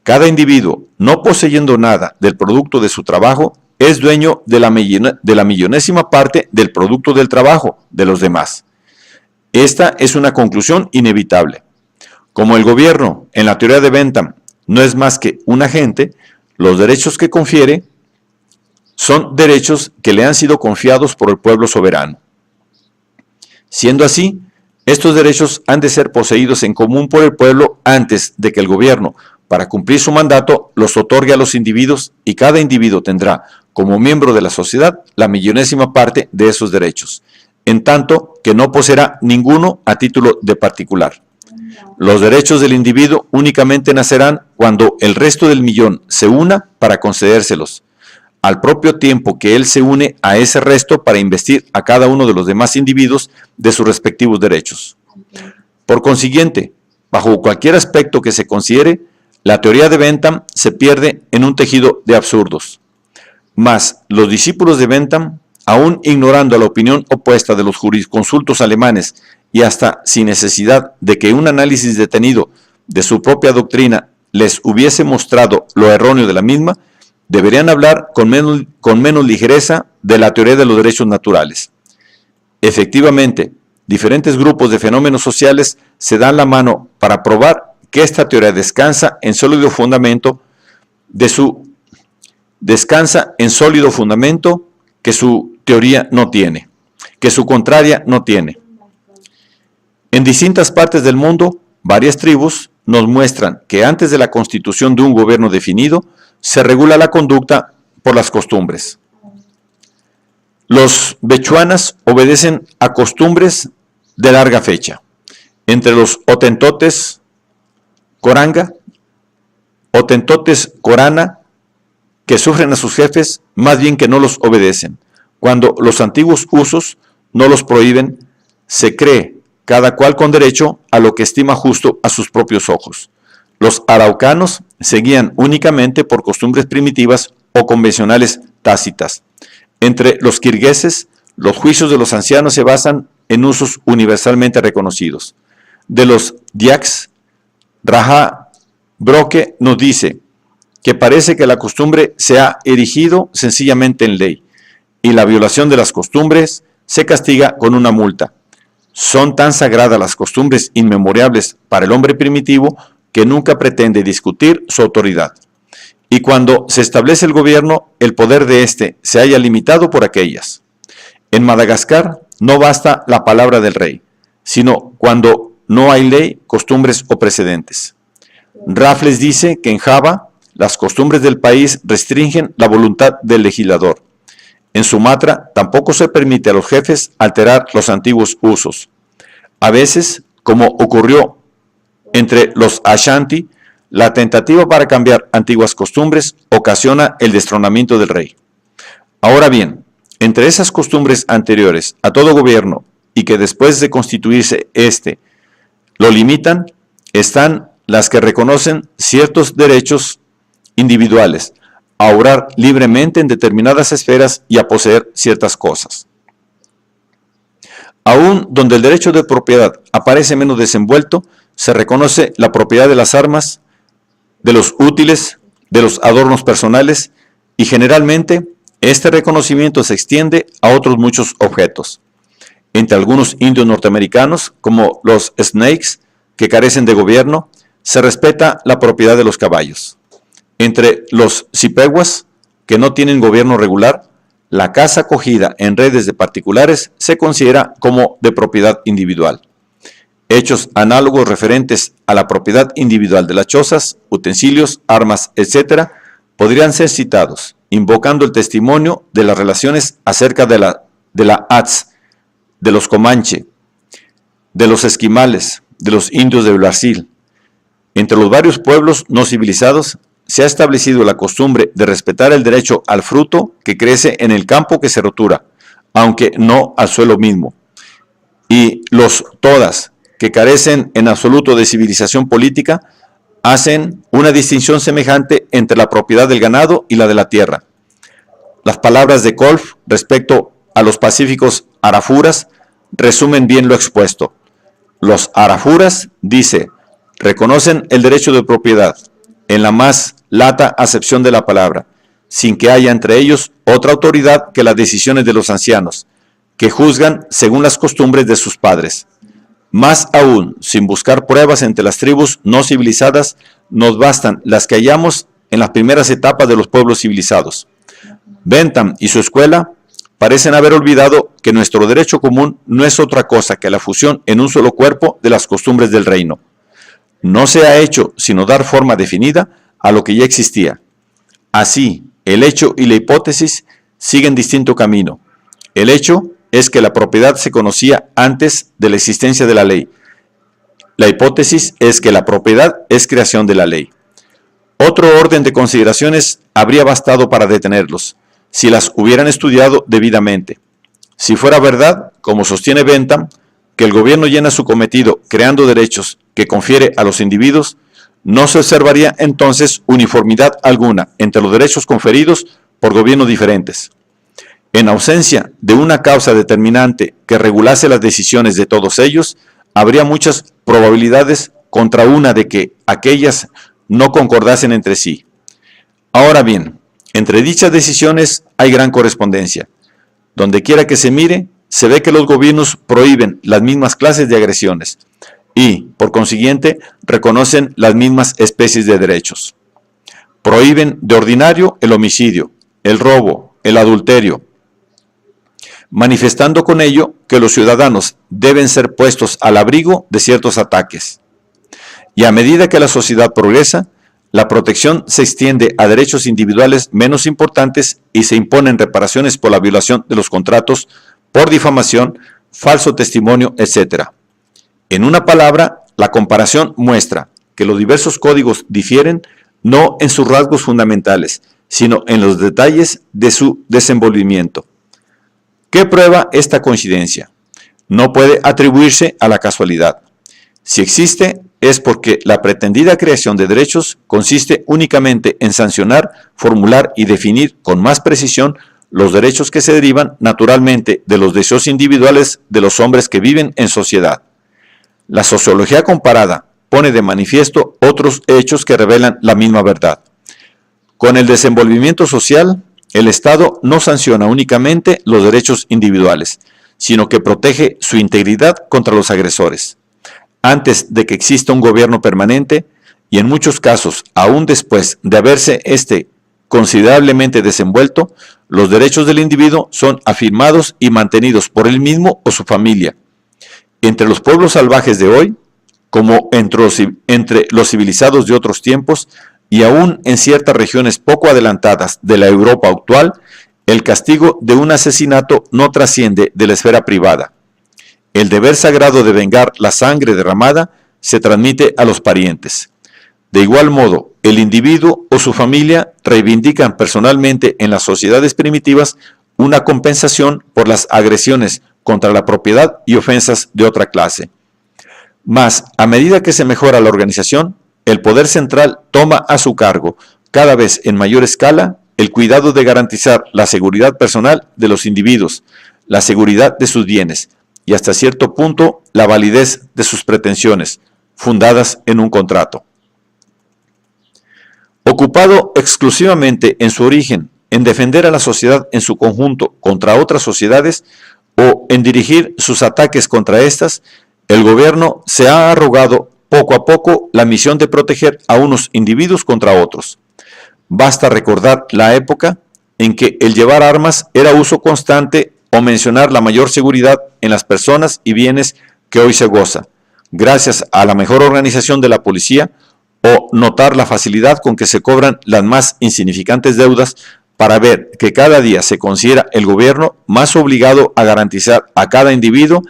Cada individuo, no poseyendo nada del producto de su trabajo, es dueño de la millonésima parte del producto del trabajo de los demás. Esta es una conclusión inevitable. Como el gobierno, en la teoría de Bentham, no es más que un agente, los derechos que confiere son derechos que le han sido confiados por el pueblo soberano. Siendo así, estos derechos han de ser poseídos en común por el pueblo antes de que el gobierno, para cumplir su mandato, los otorgue a los individuos, y cada individuo tendrá, como miembro de la sociedad, la millonésima parte de esos derechos, en tanto que no poseerá ninguno a título de particular. Los derechos del individuo únicamente nacerán cuando el resto del millón se una para concedérselos, al propio tiempo que él se une a ese resto para investir a cada uno de los demás individuos de sus respectivos derechos. Por consiguiente, bajo cualquier aspecto que se considere, la teoría de Bentham se pierde en un tejido de absurdos. Mas los discípulos de Bentham, aún ignorando la opinión opuesta de los jurisconsultos alemanes y hasta sin necesidad de que un análisis detenido de su propia doctrina les hubiese mostrado lo erróneo de la misma, deberían hablar con menos ligereza de la teoría de los derechos naturales. Efectivamente, diferentes grupos de fenómenos sociales se dan la mano para probar que esta teoría descansa en sólido fundamento que su teoría no tiene, que su contraria no tiene. En distintas partes del mundo, varias tribus nos muestran que antes de la constitución de un gobierno definido, se regula la conducta por las costumbres. Los bechuanas obedecen a costumbres de larga fecha. Entre los Hotentotes Corana, que sufren a sus jefes, más bien que no los obedecen. Cuando los antiguos usos no los prohíben, se cree, cada cual con derecho, a lo que estima justo a sus propios ojos. Los araucanos se guían únicamente por costumbres primitivas o convencionales tácitas. Entre los kirgueses, los juicios de los ancianos se basan en usos universalmente reconocidos. De los dyaks, Raja Broque nos dice que parece que la costumbre se ha erigido sencillamente en ley, y la violación de las costumbres se castiga con una multa. Son tan sagradas las costumbres inmemorables para el hombre primitivo que nunca pretende discutir su autoridad. Y cuando se establece el gobierno, el poder de éste se halla limitado por aquellas. En Madagascar no basta la palabra del rey, sino cuando no hay ley, costumbres o precedentes. Raffles dice que en Java las costumbres del país restringen la voluntad del legislador. En Sumatra tampoco se permite a los jefes alterar los antiguos usos. A veces, como ocurrió entre los Ashanti, la tentativa para cambiar antiguas costumbres ocasiona el destronamiento del rey. Ahora bien, entre esas costumbres anteriores a todo gobierno y que después de constituirse lo limitan, están las que reconocen ciertos derechos individuales, a obrar libremente en determinadas esferas y a poseer ciertas cosas. Aún donde el derecho de propiedad aparece menos desenvuelto, se reconoce la propiedad de las armas, de los útiles, de los adornos personales, y generalmente este reconocimiento se extiende a otros muchos objetos. Entre algunos indios norteamericanos, como los Snakes, que carecen de gobierno, se respeta la propiedad de los caballos. Entre los Zipehuas, que no tienen gobierno regular, la casa acogida en redes de particulares se considera como de propiedad individual. Hechos análogos referentes a la propiedad individual de las chozas, utensilios, armas, etc., podrían ser citados, invocando el testimonio de las relaciones acerca de la ATS, de los Comanche, de los esquimales, de los indios de Brasil. Entre los varios pueblos no civilizados se ha establecido la costumbre de respetar el derecho al fruto que crece en el campo que se rotura, aunque no al suelo mismo. Y los todas, que carecen en absoluto de civilización política, hacen una distinción semejante entre la propiedad del ganado y la de la tierra. Las palabras de Kolff respecto a los pacíficos arafuras resumen bien lo expuesto. Los arafuras, dice, reconocen el derecho de propiedad, en la más lata acepción de la palabra, sin que haya entre ellos otra autoridad que las decisiones de los ancianos, que juzgan según las costumbres de sus padres. Más aún, sin buscar pruebas entre las tribus no civilizadas, nos bastan las que hallamos en las primeras etapas de los pueblos civilizados. Bentham y su escuela parecen haber olvidado que nuestro derecho común no es otra cosa que la fusión en un solo cuerpo de las costumbres del reino. No se ha hecho sino dar forma definida a lo que ya existía. Así, el hecho y la hipótesis siguen distinto camino. El hecho es que la propiedad se conocía antes de la existencia de la ley. La hipótesis es que la propiedad es creación de la ley. Otro orden de consideraciones habría bastado para detenerlos, si las hubieran estudiado debidamente. Si fuera verdad, como sostiene Bentham, que el gobierno llena su cometido creando derechos que confiere a los individuos, no se observaría entonces uniformidad alguna entre los derechos conferidos por gobiernos diferentes. En ausencia de una causa determinante que regulase las decisiones de todos ellos, habría muchas probabilidades contra una de que aquellas no concordasen entre sí. Ahora bien, entre dichas decisiones hay gran correspondencia. Donde quiera que se mire, se ve que los gobiernos prohíben las mismas clases de agresiones y, por consiguiente, reconocen las mismas especies de derechos. Prohíben de ordinario el homicidio, el robo, el adulterio, manifestando con ello que los ciudadanos deben ser puestos al abrigo de ciertos ataques. Y a medida que la sociedad progresa, la protección se extiende a derechos individuales menos importantes y se imponen reparaciones por la violación de los contratos, por difamación, falso testimonio, etc. En una palabra, la comparación muestra que los diversos códigos difieren no en sus rasgos fundamentales, sino en los detalles de su desenvolvimiento. ¿Qué prueba esta coincidencia? No puede atribuirse a la casualidad. Si existe, es porque la pretendida creación de derechos consiste únicamente en sancionar, formular y definir con más precisión los derechos que se derivan naturalmente de los deseos individuales de los hombres que viven en sociedad. La sociología comparada pone de manifiesto otros hechos que revelan la misma verdad. Con el desenvolvimiento social, el Estado no sanciona únicamente los derechos individuales, sino que protege su integridad contra los agresores. Antes de que exista un gobierno permanente, y en muchos casos aún después de haberse considerablemente desenvuelto, los derechos del individuo son afirmados y mantenidos por él mismo o su familia. Entre los pueblos salvajes de hoy, como entre los civilizados de otros tiempos, y aún en ciertas regiones poco adelantadas de la Europa actual, el castigo de un asesinato no trasciende de la esfera privada. El deber sagrado de vengar la sangre derramada se transmite a los parientes. De igual modo, el individuo o su familia reivindican personalmente en las sociedades primitivas una compensación por las agresiones contra la propiedad y ofensas de otra clase. Mas, a medida que se mejora la organización, el poder central toma a su cargo, cada vez en mayor escala, el cuidado de garantizar la seguridad personal de los individuos, la seguridad de sus bienes y hasta cierto punto la validez de sus pretensiones, fundadas en un contrato. Ocupado exclusivamente en su origen, en defender a la sociedad en su conjunto contra otras sociedades o en dirigir sus ataques contra estas, el gobierno se ha arrogado poco a poco la misión de proteger a unos individuos contra otros. Basta recordar la época en que el llevar armas era uso constante o mencionar la mayor seguridad en las personas y bienes que hoy se goza, gracias a la mejor organización de la policía, o notar la facilidad con que se cobran las más insignificantes deudas para ver que cada día se considera el gobierno más obligado a garantizar a cada individuo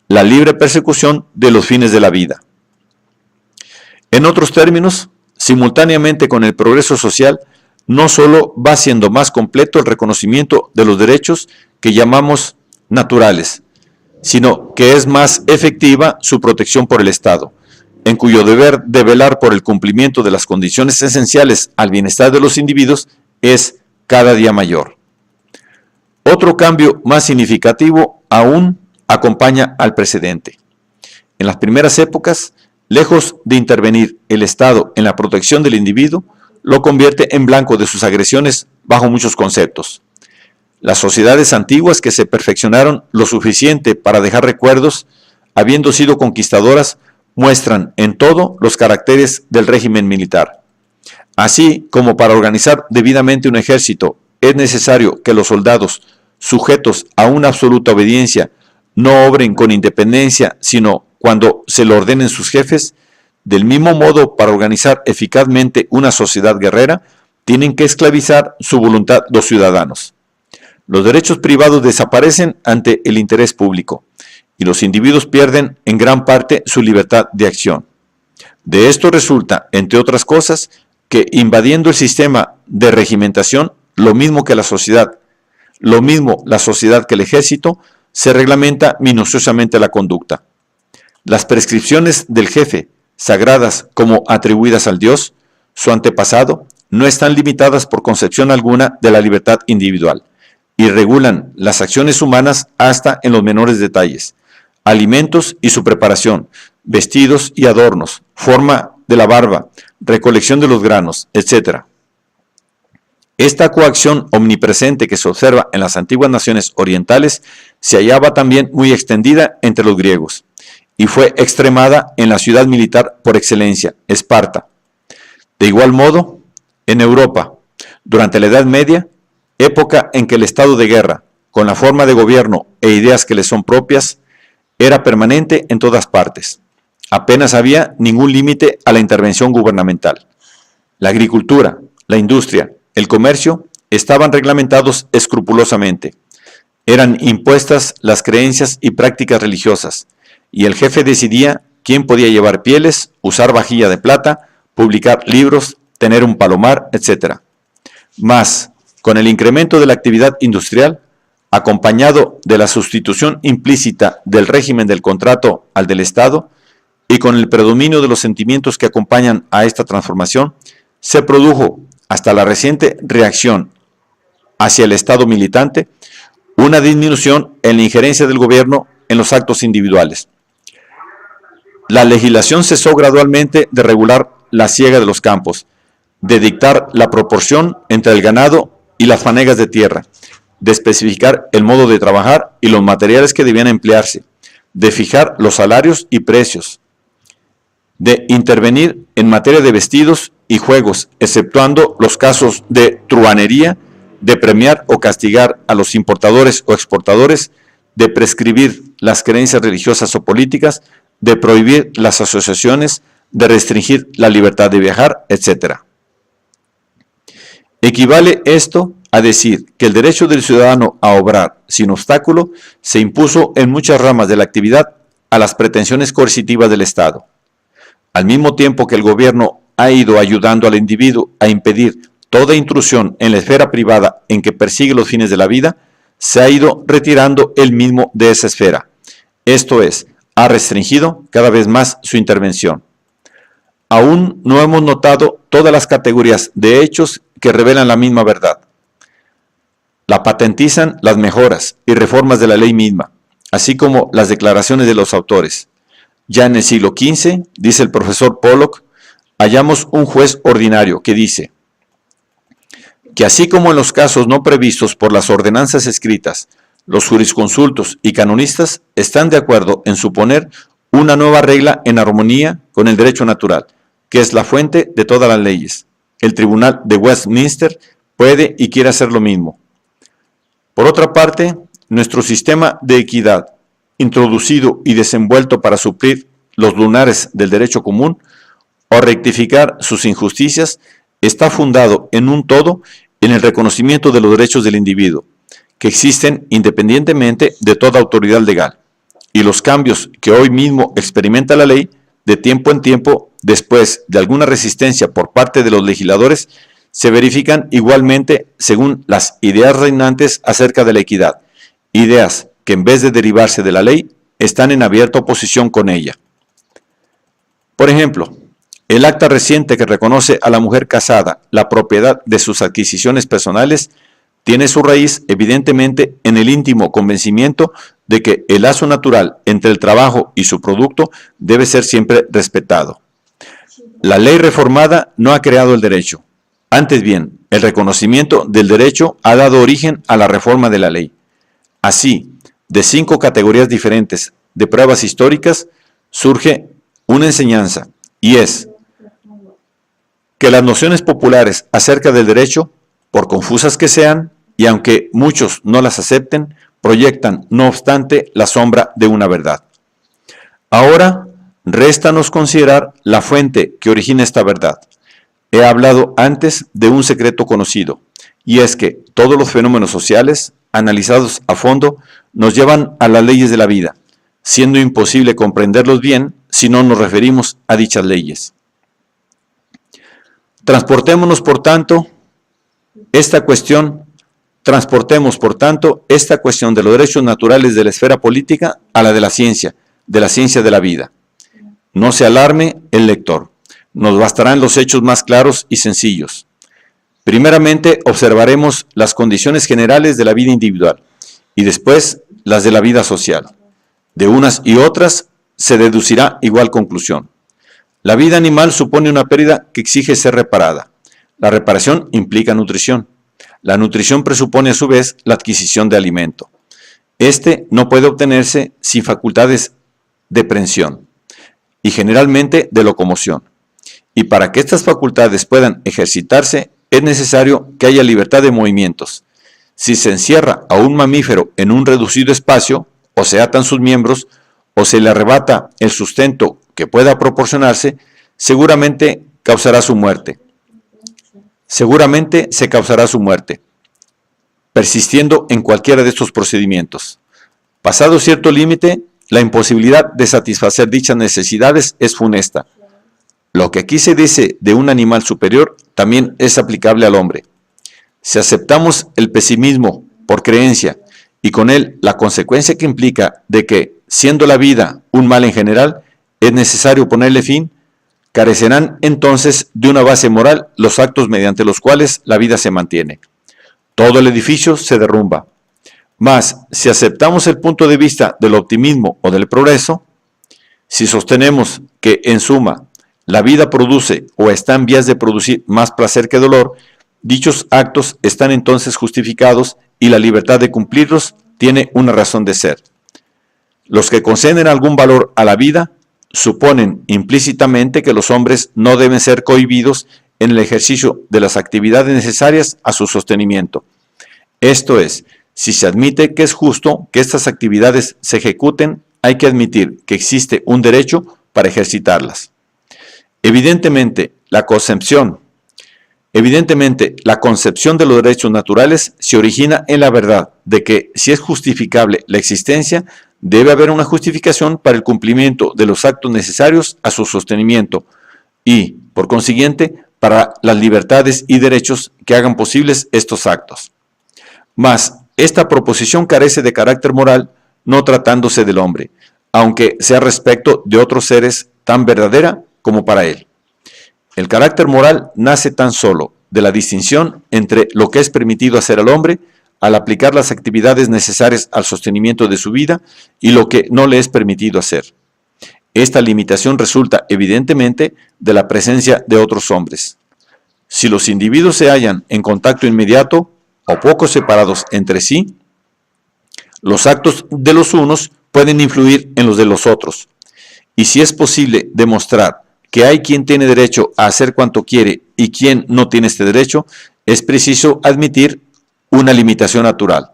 la libre persecución de los fines de la vida. En otros términos, simultáneamente con el progreso social, no solo va siendo más completo el reconocimiento de los derechos que llamamos naturales, sino que es más efectiva su protección por el Estado, en cuyo deber de velar por el cumplimiento de las condiciones esenciales al bienestar de los individuos es cada día mayor. Otro cambio más significativo aún acompaña al precedente. En las primeras épocas, lejos de intervenir el Estado en la protección del individuo, lo convierte en blanco de sus agresiones bajo muchos conceptos. Las sociedades antiguas que se perfeccionaron lo suficiente para dejar recuerdos habiendo sido conquistadoras, muestran en todo los caracteres del régimen militar. Así como para organizar debidamente un ejército es necesario que los soldados, sujetos a una absoluta obediencia, no obren con independencia, sino cuando se lo ordenen sus jefes, del mismo modo, para organizar eficazmente una sociedad guerrera, tienen que esclavizar su voluntad los ciudadanos. Los derechos privados desaparecen ante el interés público y los individuos pierden en gran parte su libertad de acción. De esto resulta, entre otras cosas, que invadiendo el sistema de regimentación, lo mismo la sociedad que el ejército, se reglamenta minuciosamente la conducta. Las prescripciones del jefe, sagradas como atribuidas al Dios, su antepasado, no están limitadas por concepción alguna de la libertad individual y regulan las acciones humanas hasta en los menores detalles, alimentos y su preparación, vestidos y adornos, forma de la barba, recolección de los granos, etc. Esta coacción omnipresente que se observa en las antiguas naciones orientales se hallaba también muy extendida entre los griegos y fue extremada en la ciudad militar por excelencia, Esparta. De igual modo, en Europa, durante la Edad Media, época en que el estado de guerra, con la forma de gobierno e ideas que le son propias, era permanente en todas partes. Apenas había ningún límite a la intervención gubernamental. La agricultura, la industria, el comercio estaban reglamentados escrupulosamente. Eran impuestas las creencias y prácticas religiosas, y el jefe decidía quién podía llevar pieles, usar vajilla de plata, publicar libros, tener un palomar, etc. Mas, con el incremento de la actividad industrial, acompañado de la sustitución implícita del régimen del contrato al del Estado, y con el predominio de los sentimientos que acompañan a esta transformación, se produjo, hasta la reciente reacción hacia el Estado militante, una disminución en la injerencia del gobierno en los actos individuales. La legislación cesó gradualmente de regular la siega de los campos, de dictar la proporción entre el ganado y las fanegas de tierra, de especificar el modo de trabajar y los materiales que debían emplearse, de fijar los salarios y precios, de intervenir en materia de vestidos y juegos, exceptuando los casos de truhanería, de premiar o castigar a los importadores o exportadores, de prescribir las creencias religiosas o políticas, de prohibir las asociaciones, de restringir la libertad de viajar, etc. Equivale esto a decir que el derecho del ciudadano a obrar sin obstáculo se impuso en muchas ramas de la actividad a las pretensiones coercitivas del Estado. Al mismo tiempo que el gobierno ha ido ayudando al individuo a impedir toda intrusión en la esfera privada en que persigue los fines de la vida, se ha ido retirando él mismo de esa esfera. Esto es, ha restringido cada vez más su intervención. Aún no hemos notado todas las categorías de hechos que revelan la misma verdad. La patentizan las mejoras y reformas de la ley misma, así como las declaraciones de los autores. Ya en el siglo XV, dice el profesor Pollock, hallamos un juez ordinario que dice que así como en los casos no previstos por las ordenanzas escritas, los jurisconsultos y canonistas están de acuerdo en suponer una nueva regla en armonía con el derecho natural, que es la fuente de todas las leyes. El Tribunal de Westminster puede y quiere hacer lo mismo. Por otra parte, nuestro sistema de equidad, introducido y desenvuelto para suplir los lunares del derecho común o rectificar sus injusticias, está fundado en un todo en el reconocimiento de los derechos del individuo, que existen independientemente de toda autoridad legal, y los cambios que hoy mismo experimenta la ley, de tiempo en tiempo, después de alguna resistencia por parte de los legisladores, se verifican igualmente según las ideas reinantes acerca de la equidad, ideas que en vez de derivarse de la ley, están en abierta oposición con ella. Por ejemplo, el acta reciente que reconoce a la mujer casada la propiedad de sus adquisiciones personales tiene su raíz evidentemente en el íntimo convencimiento de que el lazo natural entre el trabajo y su producto debe ser siempre respetado. La ley reformada no ha creado el derecho. Antes bien, el reconocimiento del derecho ha dado origen a la reforma de la ley. Así, de 5 categorías diferentes de pruebas históricas, surge una enseñanza, y es que las nociones populares acerca del derecho, por confusas que sean, y aunque muchos no las acepten, proyectan, no obstante, la sombra de una verdad. Ahora, réstanos considerar la fuente que origina esta verdad. He hablado antes de un secreto conocido, y es que todos los fenómenos sociales, analizados a fondo, nos llevan a las leyes de la vida, siendo imposible comprenderlos bien si no nos referimos a dichas leyes. Transportemos, por tanto, esta cuestión de los derechos naturales de la esfera política a la de la ciencia de la vida. No se alarme el lector. Nos bastarán los hechos más claros y sencillos. Primeramente, observaremos las condiciones generales de la vida individual y después las de la vida social. De unas y otras se deducirá igual conclusión. La vida animal supone una pérdida que exige ser reparada. La reparación implica nutrición. La nutrición presupone a su vez la adquisición de alimento. Este no puede obtenerse sin facultades de prensión y generalmente de locomoción. Y para que estas facultades puedan ejercitarse es necesario que haya libertad de movimientos. Si se encierra a un mamífero en un reducido espacio, o se atan sus miembros, o se le arrebata el sustento que pueda proporcionarse, seguramente causará su muerte. Seguramente se causará su muerte, persistiendo en cualquiera de estos procedimientos. Pasado cierto límite, la imposibilidad de satisfacer dichas necesidades es funesta. Lo que aquí se dice de un animal superior también es aplicable al hombre. Si aceptamos el pesimismo por creencia y con él la consecuencia que implica de que, siendo la vida un mal en general, es necesario ponerle fin, carecerán entonces de una base moral los actos mediante los cuales la vida se mantiene. Todo el edificio se derrumba. Mas, si aceptamos el punto de vista del optimismo o del progreso, si sostenemos que, en suma, la vida produce o está en vías de producir más placer que dolor, dichos actos están entonces justificados y la libertad de cumplirlos tiene una razón de ser. Los que conceden algún valor a la vida suponen implícitamente que los hombres no deben ser cohibidos en el ejercicio de las actividades necesarias a su sostenimiento. Esto es, si se admite que es justo que estas actividades se ejecuten, hay que admitir que existe un derecho para ejercitarlas. Evidentemente, la concepción de los derechos naturales se origina en la verdad de que, si es justificable la existencia, debe haber una justificación para el cumplimiento de los actos necesarios a su sostenimiento y, por consiguiente, para las libertades y derechos que hagan posibles estos actos. Mas, esta proposición carece de carácter moral, no tratándose del hombre, aunque sea respecto de otros seres tan verdadera como para él. El carácter moral nace tan solo de la distinción entre lo que es permitido hacer al hombre al aplicar las actividades necesarias al sostenimiento de su vida y lo que no le es permitido hacer. Esta limitación resulta evidentemente de la presencia de otros hombres. Si los individuos se hallan en contacto inmediato o poco separados entre sí, los actos de los unos pueden influir en los de los otros. Y si es posible demostrar que hay quien tiene derecho a hacer cuanto quiere y quien no tiene este derecho, es preciso admitir una limitación natural.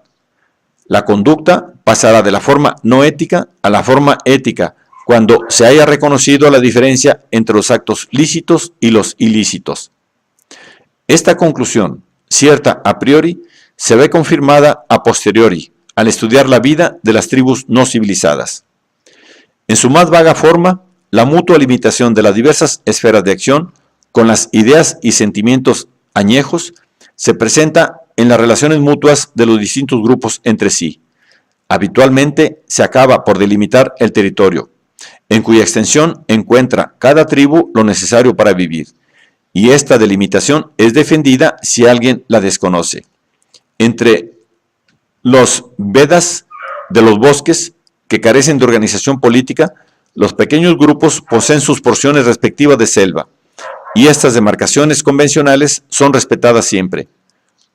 La conducta pasará de la forma no ética a la forma ética cuando se haya reconocido la diferencia entre los actos lícitos y los ilícitos. Esta conclusión, cierta a priori, se ve confirmada a posteriori al estudiar la vida de las tribus no civilizadas. En su más vaga forma, la mutua limitación de las diversas esferas de acción con las ideas y sentimientos añejos se presenta en las relaciones mutuas de los distintos grupos entre sí. Habitualmente se acaba por delimitar el territorio, en cuya extensión encuentra cada tribu lo necesario para vivir, y esta delimitación es defendida si alguien la desconoce. Entre los Vedas de los bosques, que carecen de organización política, los pequeños grupos poseen sus porciones respectivas de selva, y estas demarcaciones convencionales son respetadas siempre.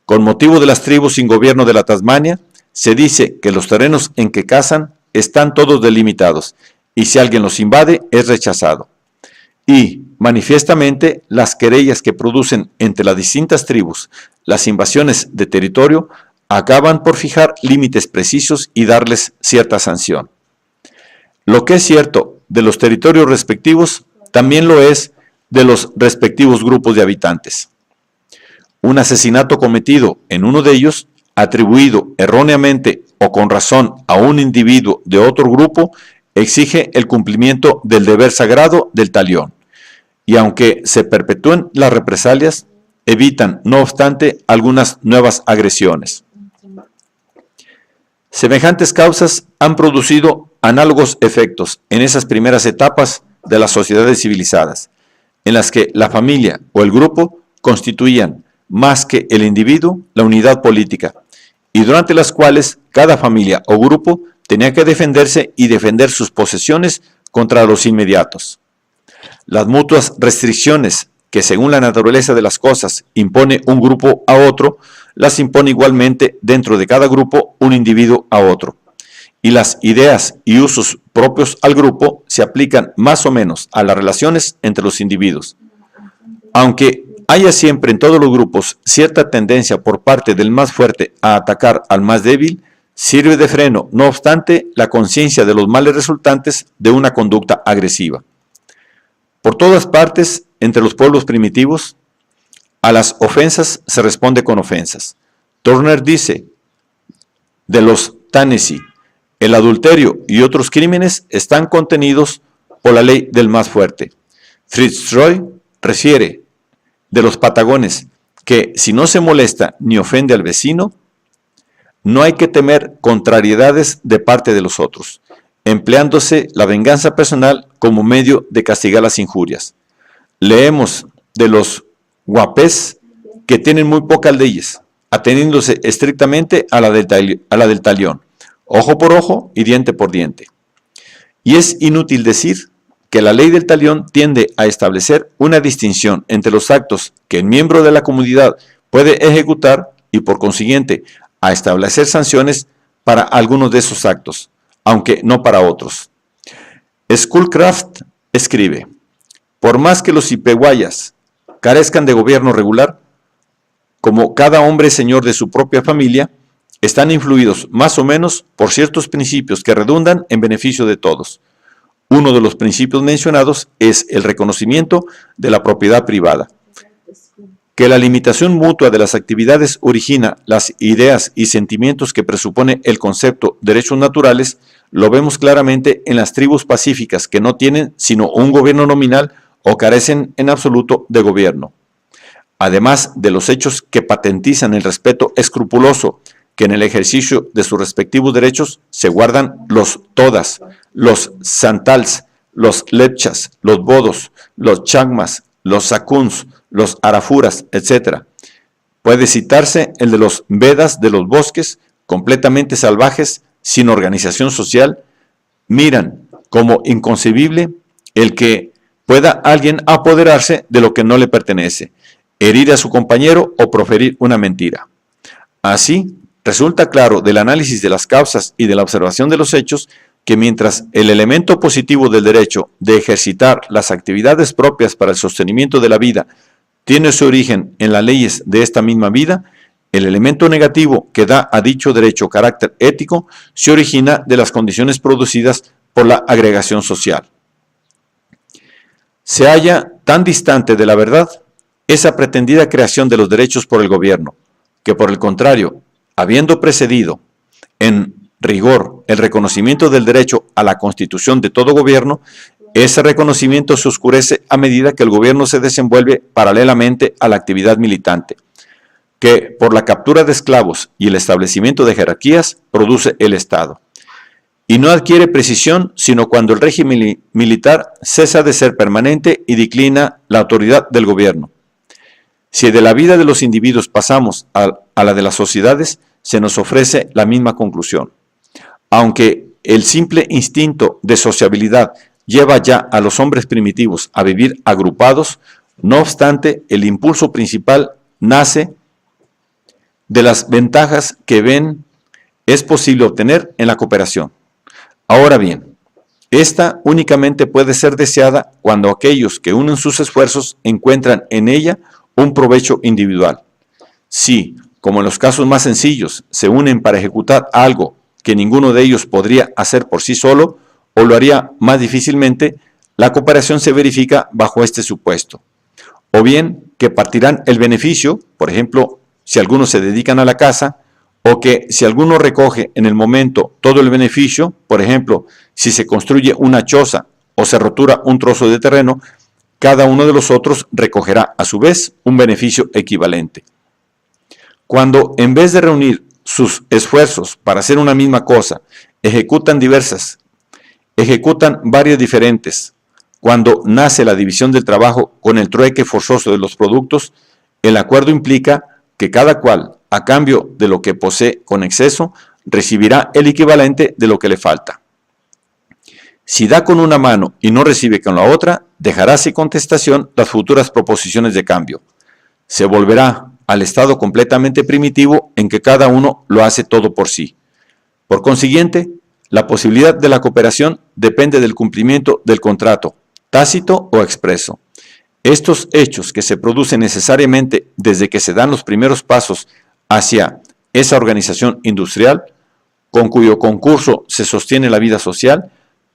Con motivo de las tribus sin gobierno de la Tasmania, se dice que los terrenos en que cazan están todos delimitados, y si alguien los invade, es rechazado. Y, manifiestamente, las querellas que producen entre las distintas tribus las invasiones de territorio acaban por fijar límites precisos y darles cierta sanción. Lo que es cierto de los territorios respectivos, también lo es de los respectivos grupos de habitantes. Un asesinato cometido en uno de ellos, atribuido erróneamente o con razón a un individuo de otro grupo, exige el cumplimiento del deber sagrado del talión, y aunque se perpetúen las represalias, evitan, no obstante, algunas nuevas agresiones. Semejantes causas han producido análogos efectos en esas primeras etapas de las sociedades civilizadas, en las que la familia o el grupo constituían, más que el individuo, la unidad política, y durante las cuales cada familia o grupo tenía que defenderse y defender sus posesiones contra los inmediatos. Las mutuas restricciones que, según la naturaleza de las cosas, impone un grupo a otro, las impone igualmente dentro de cada grupo un individuo a otro. Y las ideas y usos propios al grupo se aplican más o menos a las relaciones entre los individuos. Aunque haya siempre en todos los grupos cierta tendencia por parte del más fuerte a atacar al más débil, sirve de freno, no obstante, la conciencia de los males resultantes de una conducta agresiva. Por todas partes, entre los pueblos primitivos, a las ofensas se responde con ofensas. Turner dice, de los Tennessee, el adulterio y otros crímenes están contenidos por la ley del más fuerte. Fitzroy refiere de los patagones que si no se molesta ni ofende al vecino, no hay que temer contrariedades de parte de los otros, empleándose la venganza personal como medio de castigar las injurias. Leemos de los Guapés que tienen muy pocas leyes, ateniéndose estrictamente a la del talión, ojo por ojo y diente por diente. Y es inútil decir que la ley del talión tiende a establecer una distinción entre los actos que el miembro de la comunidad puede ejecutar y por consiguiente a establecer sanciones para algunos de esos actos, aunque no para otros. Schoolcraft escribe, por más que los ipeguayas carezcan de gobierno regular, como cada hombre es señor de su propia familia, están influidos más o menos por ciertos principios que redundan en beneficio de todos. Uno de los principios mencionados es el reconocimiento de la propiedad privada. Que la limitación mutua de las actividades origina las ideas y sentimientos que presupone el concepto derechos naturales, lo vemos claramente en las tribus pacíficas que no tienen sino un gobierno nominal o carecen en absoluto de gobierno. Además de los hechos que patentizan el respeto escrupuloso que en el ejercicio de sus respectivos derechos se guardan los todas, los santals, los lepchas, los bodos, los chagmas, los sakuns, los arafuras, etc. Puede citarse el de los vedas de los bosques, completamente salvajes, sin organización social, miran como inconcebible el que pueda alguien apoderarse de lo que no le pertenece, herir a su compañero o proferir una mentira. Así, resulta claro del análisis de las causas y de la observación de los hechos que mientras el elemento positivo del derecho de ejercitar las actividades propias para el sostenimiento de la vida tiene su origen en las leyes de esta misma vida, el elemento negativo que da a dicho derecho carácter ético se origina de las condiciones producidas por la agregación social. Se halla tan distante de la verdad esa pretendida creación de los derechos por el gobierno, que por el contrario, habiendo precedido en rigor el reconocimiento del derecho a la constitución de todo gobierno, ese reconocimiento se oscurece a medida que el gobierno se desenvuelve paralelamente a la actividad militante, que por la captura de esclavos y el establecimiento de jerarquías produce el Estado. Y no adquiere precisión sino cuando el régimen militar cesa de ser permanente y declina la autoridad del gobierno. Si de la vida de los individuos pasamos a la de las sociedades, se nos ofrece la misma conclusión. Aunque el simple instinto de sociabilidad lleva ya a los hombres primitivos a vivir agrupados, no obstante, el impulso principal nace de las ventajas que ven es posible obtener en la cooperación. Ahora bien, esta únicamente puede ser deseada cuando aquellos que unen sus esfuerzos encuentran en ella un provecho individual. Si, como en los casos más sencillos, se unen para ejecutar algo que ninguno de ellos podría hacer por sí solo o lo haría más difícilmente, la cooperación se verifica bajo este supuesto. O bien que partirán el beneficio, por ejemplo, si algunos se dedican a la caza, o que si alguno recoge en el momento todo el beneficio, por ejemplo, si se construye una choza o se rotura un trozo de terreno, cada uno de los otros recogerá a su vez un beneficio equivalente. Cuando en vez de reunir sus esfuerzos para hacer una misma cosa, ejecutan varias diferentes, cuando nace la división del trabajo con el trueque forzoso de los productos, el acuerdo implica que cada cual, a cambio de lo que posee con exceso, recibirá el equivalente de lo que le falta. Si da con una mano y no recibe con la otra, dejará sin contestación las futuras proposiciones de cambio. Se volverá al estado completamente primitivo en que cada uno lo hace todo por sí. Por consiguiente, la posibilidad de la cooperación depende del cumplimiento del contrato, tácito o expreso. Estos hechos que se producen necesariamente desde que se dan los primeros pasos hacia esa organización industrial, con cuyo concurso se sostiene la vida social,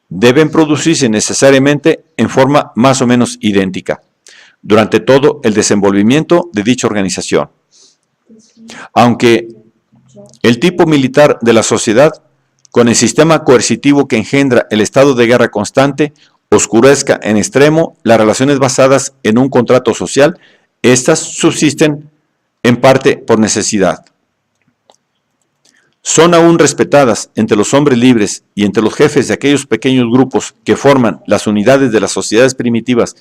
deben producirse necesariamente en forma más o menos idéntica durante todo el desenvolvimiento de dicha organización. Aunque el tipo militar de la sociedad, con el sistema coercitivo que engendra el estado de guerra constante, oscurezca en extremo las relaciones basadas en un contrato social, estas subsisten en parte por necesidad. Son aún respetadas entre los hombres libres y entre los jefes de aquellos pequeños grupos que forman las unidades de las sociedades primitivas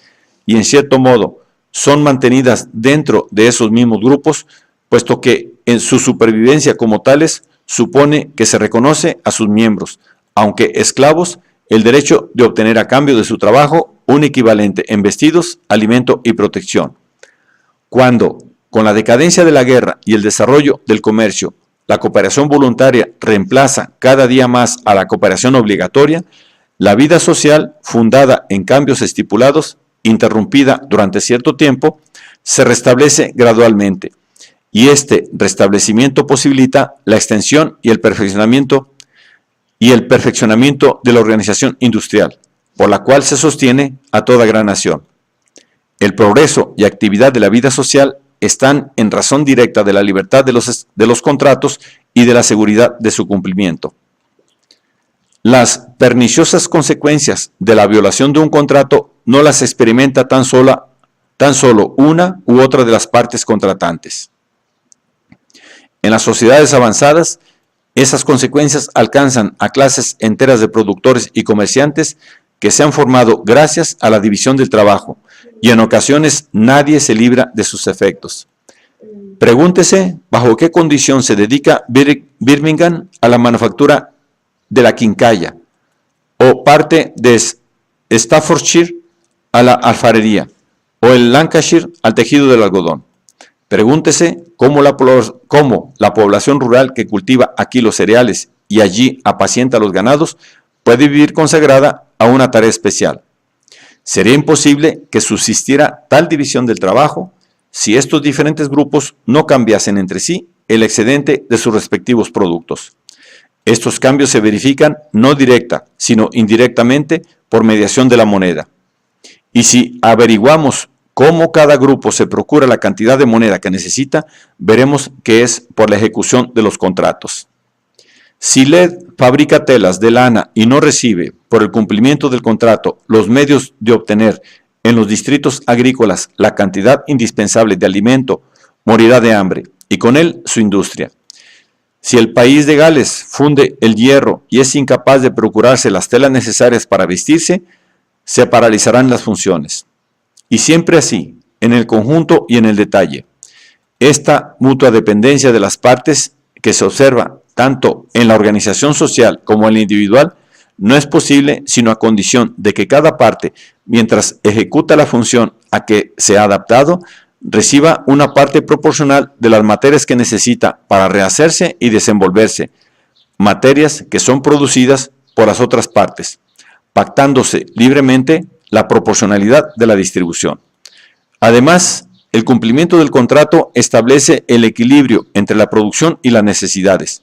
y en cierto modo son mantenidas dentro de esos mismos grupos, puesto que en su supervivencia como tales supone que se reconoce a sus miembros, aunque esclavos, el derecho de obtener a cambio de su trabajo un equivalente en vestidos, alimento y protección. Cuando, con la decadencia de la guerra y el desarrollo del comercio, la cooperación voluntaria reemplaza cada día más a la cooperación obligatoria, la vida social, fundada en cambios estipulados, interrumpida durante cierto tiempo, se restablece gradualmente, y este restablecimiento posibilita la extensión y el perfeccionamiento de la organización industrial, por la cual se sostiene a toda gran nación. El progreso y actividad de la vida social están en razón directa de la libertad de los contratos y de la seguridad de su cumplimiento. Las perniciosas consecuencias de la violación de un contrato no las experimenta tan solo una u otra de las partes contratantes. En las sociedades avanzadas, esas consecuencias alcanzan a clases enteras de productores y comerciantes que se han formado gracias a la división del trabajo, y en ocasiones nadie se libra de sus efectos. Pregúntese bajo qué condición se dedica Birmingham a la manufactura de la quincalla, o parte de Staffordshire a la alfarería, o el Lancashire al tejido del algodón. Pregúntese cómo la población rural que cultiva aquí los cereales y allí apacienta los ganados puede vivir consagrada a una tarea especial. Sería imposible que subsistiera tal división del trabajo si estos diferentes grupos no cambiasen entre sí el excedente de sus respectivos productos. Estos cambios se verifican no directa, sino indirectamente por mediación de la moneda. Y si averiguamos cómo cada grupo se procura la cantidad de moneda que necesita, veremos que es por la ejecución de los contratos. Si LED fabrica telas de lana y no recibe, por el cumplimiento del contrato, los medios de obtener en los distritos agrícolas la cantidad indispensable de alimento, morirá de hambre, y con él su industria. Si el país de Gales funde el hierro y es incapaz de procurarse las telas necesarias para vestirse, se paralizarán las funciones. Y siempre así, en el conjunto y en el detalle. Esta mutua dependencia de las partes que se observa tanto en la organización social como en la individual, no es posible sino a condición de que cada parte, mientras ejecuta la función a que se ha adaptado, reciba una parte proporcional de las materias que necesita para rehacerse y desenvolverse, materias que son producidas por las otras partes, pactándose libremente la proporcionalidad de la distribución. Además, el cumplimiento del contrato establece el equilibrio entre la producción y las necesidades,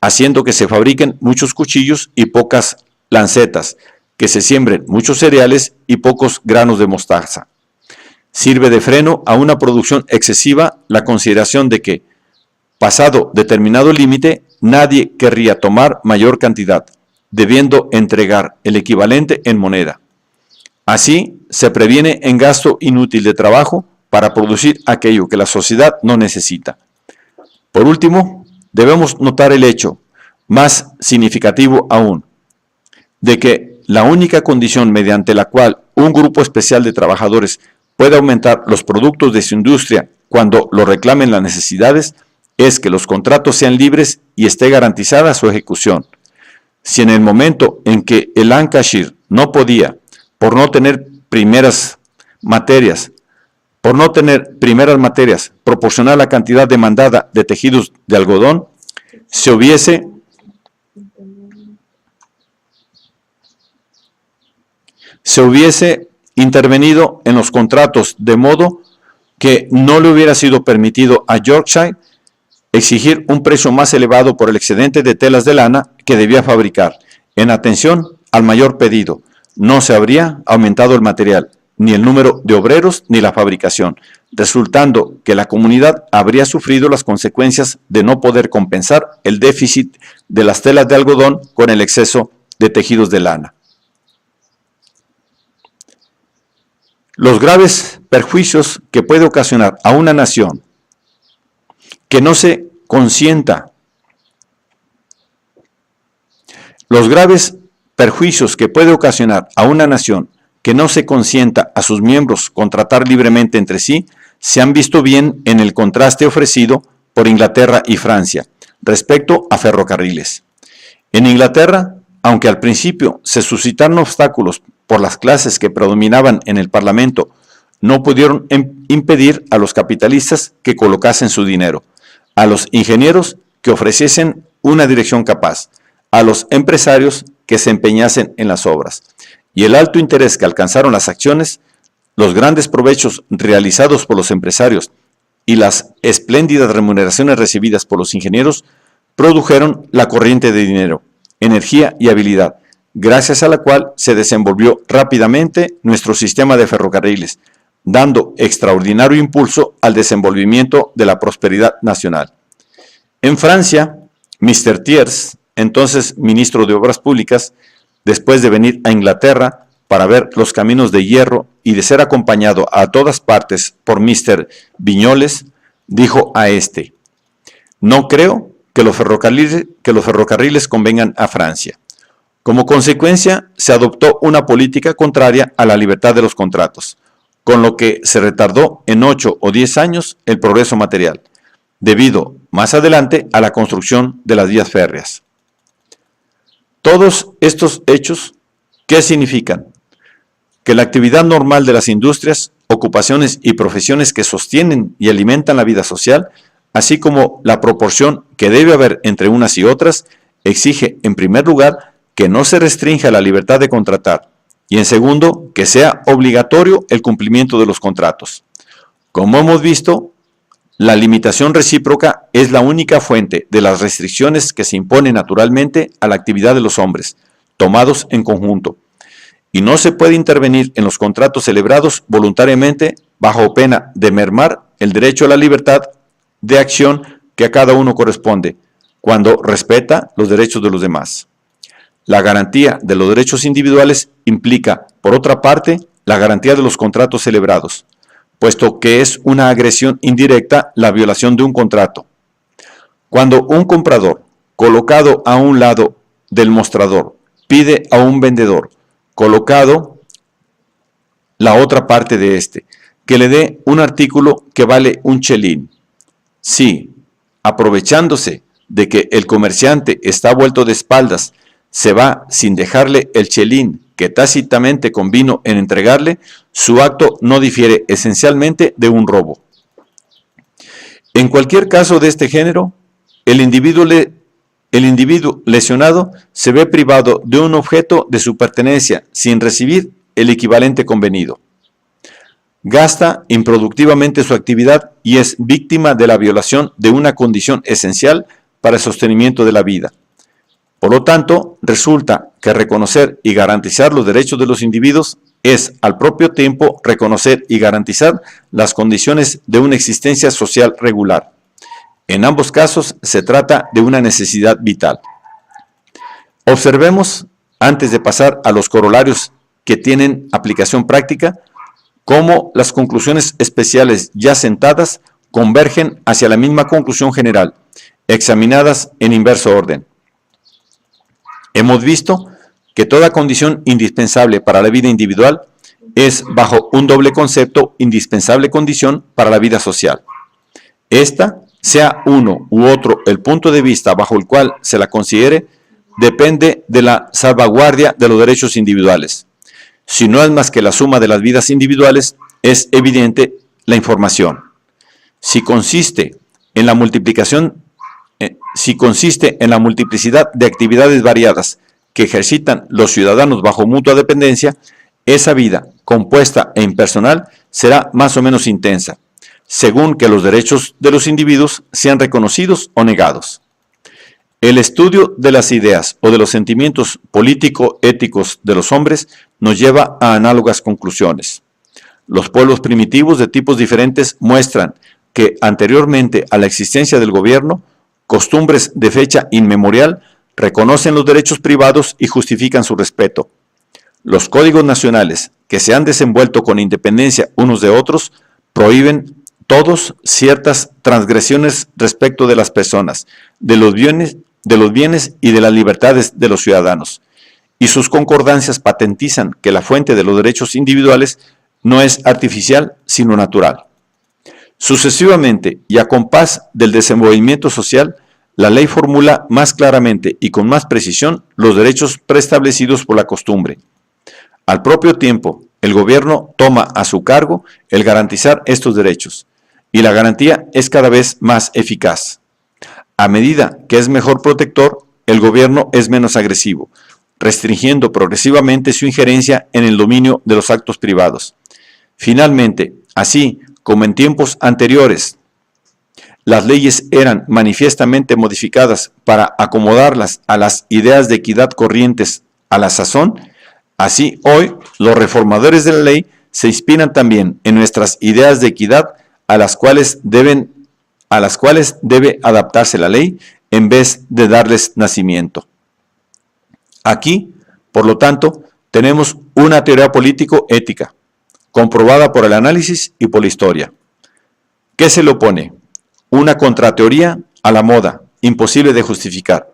haciendo que se fabriquen muchos cuchillos y pocas lancetas, que se siembren muchos cereales y pocos granos de mostaza. Sirve de freno a una producción excesiva la consideración de que, pasado determinado límite, nadie querría tomar mayor cantidad, debiendo entregar el equivalente en moneda. Así, se previene en gasto inútil de trabajo para producir aquello que la sociedad no necesita. Por último, debemos notar el hecho, más significativo aún, de que la única condición mediante la cual un grupo especial de trabajadores puede aumentar los productos de su industria cuando lo reclamen las necesidades es que los contratos sean libres y esté garantizada su ejecución. Si en el momento en que el Lancashire no podía, por no tener primeras materias, proporcionar la cantidad demandada de tejidos de algodón, se hubiese intervenido en los contratos de modo que no le hubiera sido permitido a Yorkshire exigir un precio más elevado por el excedente de telas de lana que debía fabricar. En atención al mayor pedido, no se habría aumentado el material, ni el número de obreros, ni la fabricación, resultando que la comunidad habría sufrido las consecuencias de no poder compensar el déficit de las telas de algodón con el exceso de tejidos de lana. Los graves perjuicios que puede ocasionar a una nación que no se consienta, a sus miembros contratar libremente entre sí, se han visto bien en el contraste ofrecido por Inglaterra y Francia respecto a ferrocarriles. En Inglaterra, aunque al principio se suscitaron obstáculos por las clases que predominaban en el Parlamento, no pudieron impedir a los capitalistas que colocasen su dinero, a los ingenieros que ofreciesen una dirección capaz, a los empresarios que se empeñasen en las obras. Y el alto interés que alcanzaron las acciones, los grandes provechos realizados por los empresarios y las espléndidas remuneraciones recibidas por los ingenieros produjeron la corriente de dinero, energía y habilidad, gracias a la cual se desenvolvió rápidamente nuestro sistema de ferrocarriles, dando extraordinario impulso al desenvolvimiento de la prosperidad nacional. En Francia, Mr. Thiers, entonces ministro de Obras Públicas, después de venir a Inglaterra para ver los caminos de hierro y de ser acompañado a todas partes por Mr. Viñoles, dijo a este: «No creo que los ferrocarriles convengan a Francia». Como consecuencia, se adoptó una política contraria a la libertad de los contratos, con lo que se retardó en 8 o 10 años el progreso material, debido más adelante a la construcción de las vías férreas. Todos estos hechos, ¿qué significan? Que la actividad normal de las industrias, ocupaciones y profesiones que sostienen y alimentan la vida social, así como la proporción que debe haber entre unas y otras, exige, en primer lugar, que no se restrinja la libertad de contratar, y en segundo, que sea obligatorio el cumplimiento de los contratos. Como hemos visto, la limitación recíproca es la única fuente de las restricciones que se imponen naturalmente a la actividad de los hombres, tomados en conjunto, y no se puede intervenir en los contratos celebrados voluntariamente bajo pena de mermar el derecho a la libertad de acción que a cada uno corresponde, cuando respeta los derechos de los demás. La garantía de los derechos individuales implica, por otra parte, la garantía de los contratos celebrados, puesto que es una agresión indirecta la violación de un contrato. Cuando un comprador, colocado a un lado del mostrador, pide a un vendedor, colocado la otra parte de este, que le dé un artículo que vale un chelín, si, aprovechándose de que el comerciante está vuelto de espaldas, se va sin dejarle el chelín que tácitamente convino en entregarle, su acto no difiere esencialmente de un robo. En cualquier caso de este género, el individuo le el individuo lesionado se ve privado de un objeto de su pertenencia sin recibir el equivalente convenido. Gasta improductivamente su actividad y es víctima de la violación de una condición esencial para el sostenimiento de la vida. Por lo tanto, resulta que reconocer y garantizar los derechos de los individuos es al propio tiempo reconocer y garantizar las condiciones de una existencia social regular. En ambos casos se trata de una necesidad vital. Observemos, antes de pasar a los corolarios que tienen aplicación práctica, cómo las conclusiones especiales ya sentadas convergen hacia la misma conclusión general, examinadas en inverso orden. Hemos visto que toda condición indispensable para la vida individual es, bajo un doble concepto, indispensable condición para la vida social. Esta, sea uno u otro el punto de vista bajo el cual se la considere, depende de la salvaguardia de los derechos individuales. Si no es más que la suma de las vidas individuales, es evidente la información. Si consiste en la multiplicidad de actividades variadas que ejercitan los ciudadanos bajo mutua dependencia, esa vida, compuesta e impersonal, será más o menos intensa, según que los derechos de los individuos sean reconocidos o negados. El estudio de las ideas o de los sentimientos político-éticos de los hombres nos lleva a análogas conclusiones. Los pueblos primitivos de tipos diferentes muestran que, anteriormente a la existencia del gobierno, costumbres de fecha inmemorial reconocen los derechos privados y justifican su respeto. Los códigos nacionales, que se han desenvuelto con independencia unos de otros, prohíben todos ciertas transgresiones respecto de las personas, de los bienes y de las libertades de los ciudadanos. Y sus concordancias patentizan que la fuente de los derechos individuales no es artificial, sino natural. Sucesivamente, y a compás del desenvolvimiento social, la ley formula más claramente y con más precisión los derechos preestablecidos por la costumbre. Al propio tiempo, el gobierno toma a su cargo el garantizar estos derechos, y la garantía es cada vez más eficaz. A medida que es mejor protector, el gobierno es menos agresivo, restringiendo progresivamente su injerencia en el dominio de los actos privados. Finalmente, así como en tiempos anteriores, las leyes eran manifiestamente modificadas para acomodarlas a las ideas de equidad corrientes a la sazón, así hoy los reformadores de la ley se inspiran también en nuestras ideas de equidad a las cuales debe adaptarse la ley en vez de darles nacimiento. Aquí, por lo tanto, tenemos una teoría político-ética, comprobada por el análisis y por la historia. ¿Qué se le opone? Una contrateoría a la moda, imposible de justificar.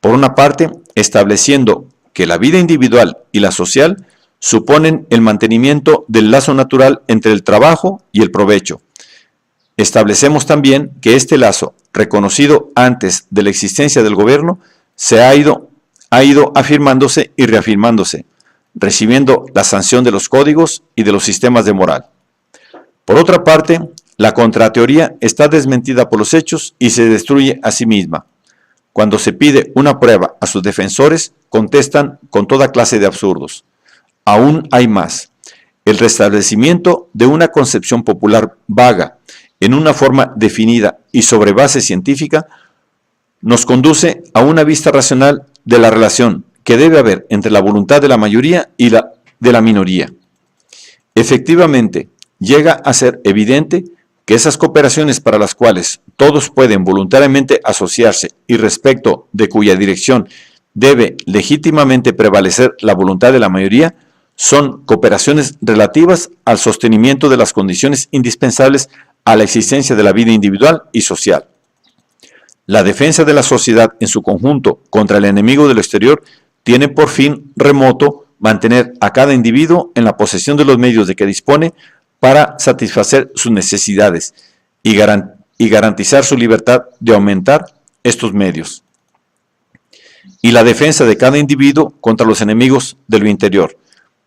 Por una parte, estableciendo que la vida individual y la social suponen el mantenimiento del lazo natural entre el trabajo y el provecho. Establecemos también que este lazo, reconocido antes de la existencia del gobierno, ha ido afirmándose y reafirmándose, recibiendo la sanción de los códigos y de los sistemas de moral. Por otra parte, la contrateoría está desmentida por los hechos y se destruye a sí misma. Cuando se pide una prueba a sus defensores, contestan con toda clase de absurdos. Aún hay más. El restablecimiento de una concepción popular vaga, en una forma definida y sobre base científica, nos conduce a una vista racional de la relación que debe haber entre la voluntad de la mayoría y la de la minoría. Efectivamente, llega a ser evidente que esas cooperaciones para las cuales todos pueden voluntariamente asociarse y respecto de cuya dirección debe legítimamente prevalecer la voluntad de la mayoría, son cooperaciones relativas al sostenimiento de las condiciones indispensables a la existencia de la vida individual y social. La defensa de la sociedad en su conjunto contra el enemigo del exterior tiene por fin remoto mantener a cada individuo en la posesión de los medios de que dispone para satisfacer sus necesidades y garantizar su libertad de aumentar estos medios. Y la defensa de cada individuo contra los enemigos de lo interior,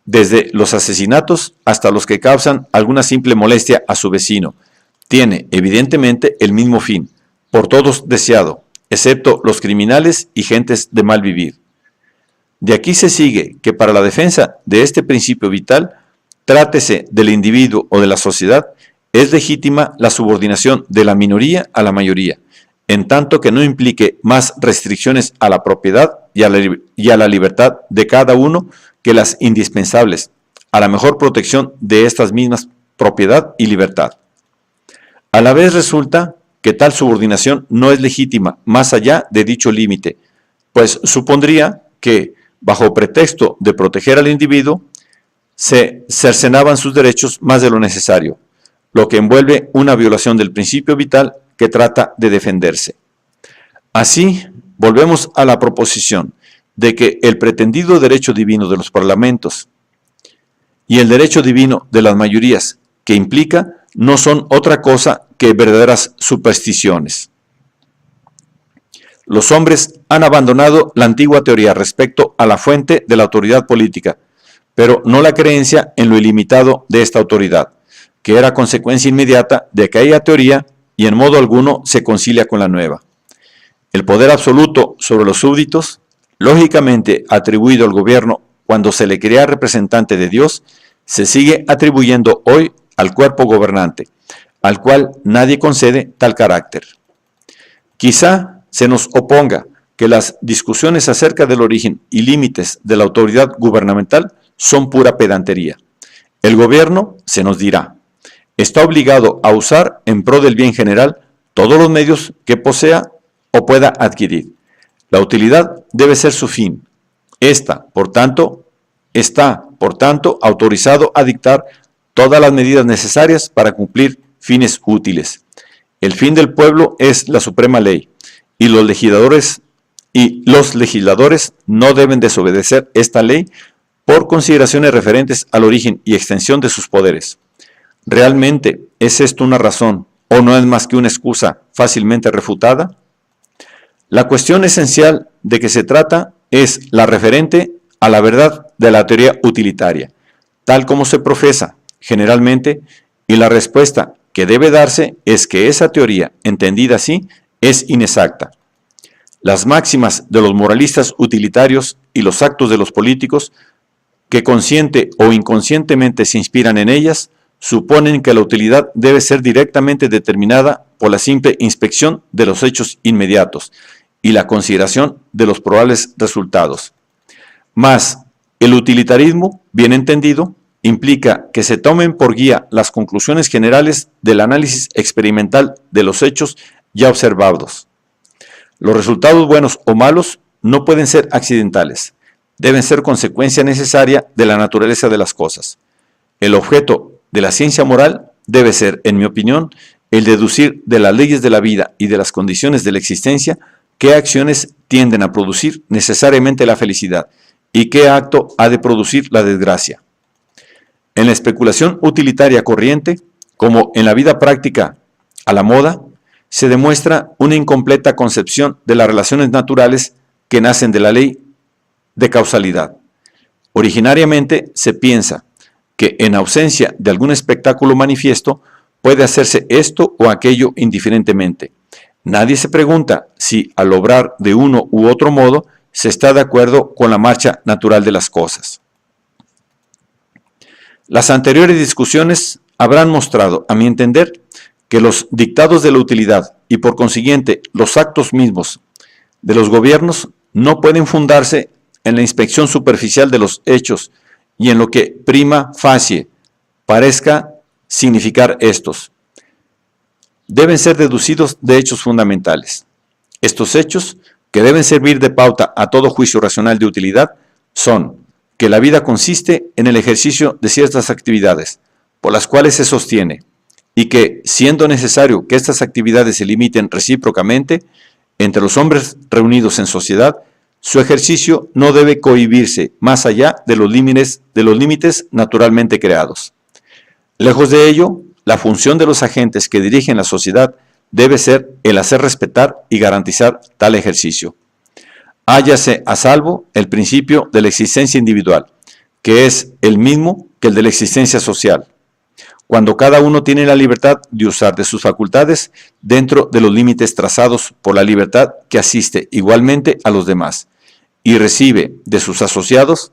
desde los asesinatos hasta los que causan alguna simple molestia a su vecino, tiene evidentemente el mismo fin, por todos deseado, excepto los criminales y gentes de mal vivir. De aquí se sigue que para la defensa de este principio vital, trátese del individuo o de la sociedad, es legítima la subordinación de la minoría a la mayoría, en tanto que no implique más restricciones a la propiedad y a la libertad de cada uno que las indispensables a la mejor protección de estas mismas propiedad y libertad. A la vez resulta que tal subordinación no es legítima más allá de dicho límite, pues supondría que, bajo pretexto de proteger al individuo, se cercenaban sus derechos más de lo necesario, lo que envuelve una violación del principio vital que trata de defenderse. Así, volvemos a la proposición de que el pretendido derecho divino de los parlamentos y el derecho divino de las mayorías que implica no son otra cosa que verdaderas supersticiones. Los hombres han abandonado la antigua teoría respecto a la fuente de la autoridad política, pero no la creencia en lo ilimitado de esta autoridad, que era consecuencia inmediata de aquella teoría y en modo alguno se concilia con la nueva. El poder absoluto sobre los súbditos, lógicamente atribuido al gobierno cuando se le crea representante de Dios, se sigue atribuyendo hoy al cuerpo gobernante, al cual nadie concede tal carácter. Quizá se nos oponga que las discusiones acerca del origen y límites de la autoridad gubernamental son pura pedantería. El gobierno, se nos dirá, está obligado a usar en pro del bien general todos los medios que posea o pueda adquirir. La utilidad debe ser su fin. Está, por tanto, autorizado a dictar todas las medidas necesarias para cumplir fines útiles. El fin del pueblo es la suprema ley, y los legisladores no deben desobedecer esta ley por consideraciones referentes al origen y extensión de sus poderes. ¿Realmente es esto una razón o no es más que una excusa fácilmente refutada? La cuestión esencial de que se trata es la referente a la verdad de la teoría utilitaria, tal como se profesa generalmente, y la respuesta que debe darse es que esa teoría, entendida así, es inexacta. Las máximas de los moralistas utilitarios y los actos de los políticos, que consciente o inconscientemente se inspiran en ellas, suponen que la utilidad debe ser directamente determinada por la simple inspección de los hechos inmediatos y la consideración de los probables resultados. Mas, el utilitarismo, bien entendido, implica que se tomen por guía las conclusiones generales del análisis experimental de los hechos ya observados. Los resultados buenos o malos no pueden ser accidentales, deben ser consecuencia necesaria de la naturaleza de las cosas. El objeto de la ciencia moral debe ser, en mi opinión, el deducir de las leyes de la vida y de las condiciones de la existencia qué acciones tienden a producir necesariamente la felicidad y qué acto ha de producir la desgracia. En la especulación utilitaria corriente, como en la vida práctica a la moda, se demuestra una incompleta concepción de las relaciones naturales que nacen de la ley de causalidad. Originariamente se piensa que en ausencia de algún espectáculo manifiesto puede hacerse esto o aquello indiferentemente. Nadie se pregunta si al obrar de uno u otro modo se está de acuerdo con la marcha natural de las cosas. Las anteriores discusiones habrán mostrado, a mi entender, que los dictados de la utilidad y por consiguiente los actos mismos de los gobiernos no pueden fundarse en la inspección superficial de los hechos y en lo que prima facie parezca significar estos. Deben ser deducidos de hechos fundamentales. Estos hechos, que deben servir de pauta a todo juicio racional de utilidad, son que la vida consiste en el ejercicio de ciertas actividades, por las cuales se sostiene, y que, siendo necesario que estas actividades se limiten recíprocamente entre los hombres reunidos en sociedad, su ejercicio no debe cohibirse más allá de los límites naturalmente creados. Lejos de ello, la función de los agentes que dirigen la sociedad debe ser el hacer respetar y garantizar tal ejercicio. Hállase a salvo el principio de la existencia individual, que es el mismo que el de la existencia social. cuando cada uno tiene la libertad de usar de sus facultades dentro de los límites trazados por la libertad que asiste igualmente a los demás, y recibe de sus asociados,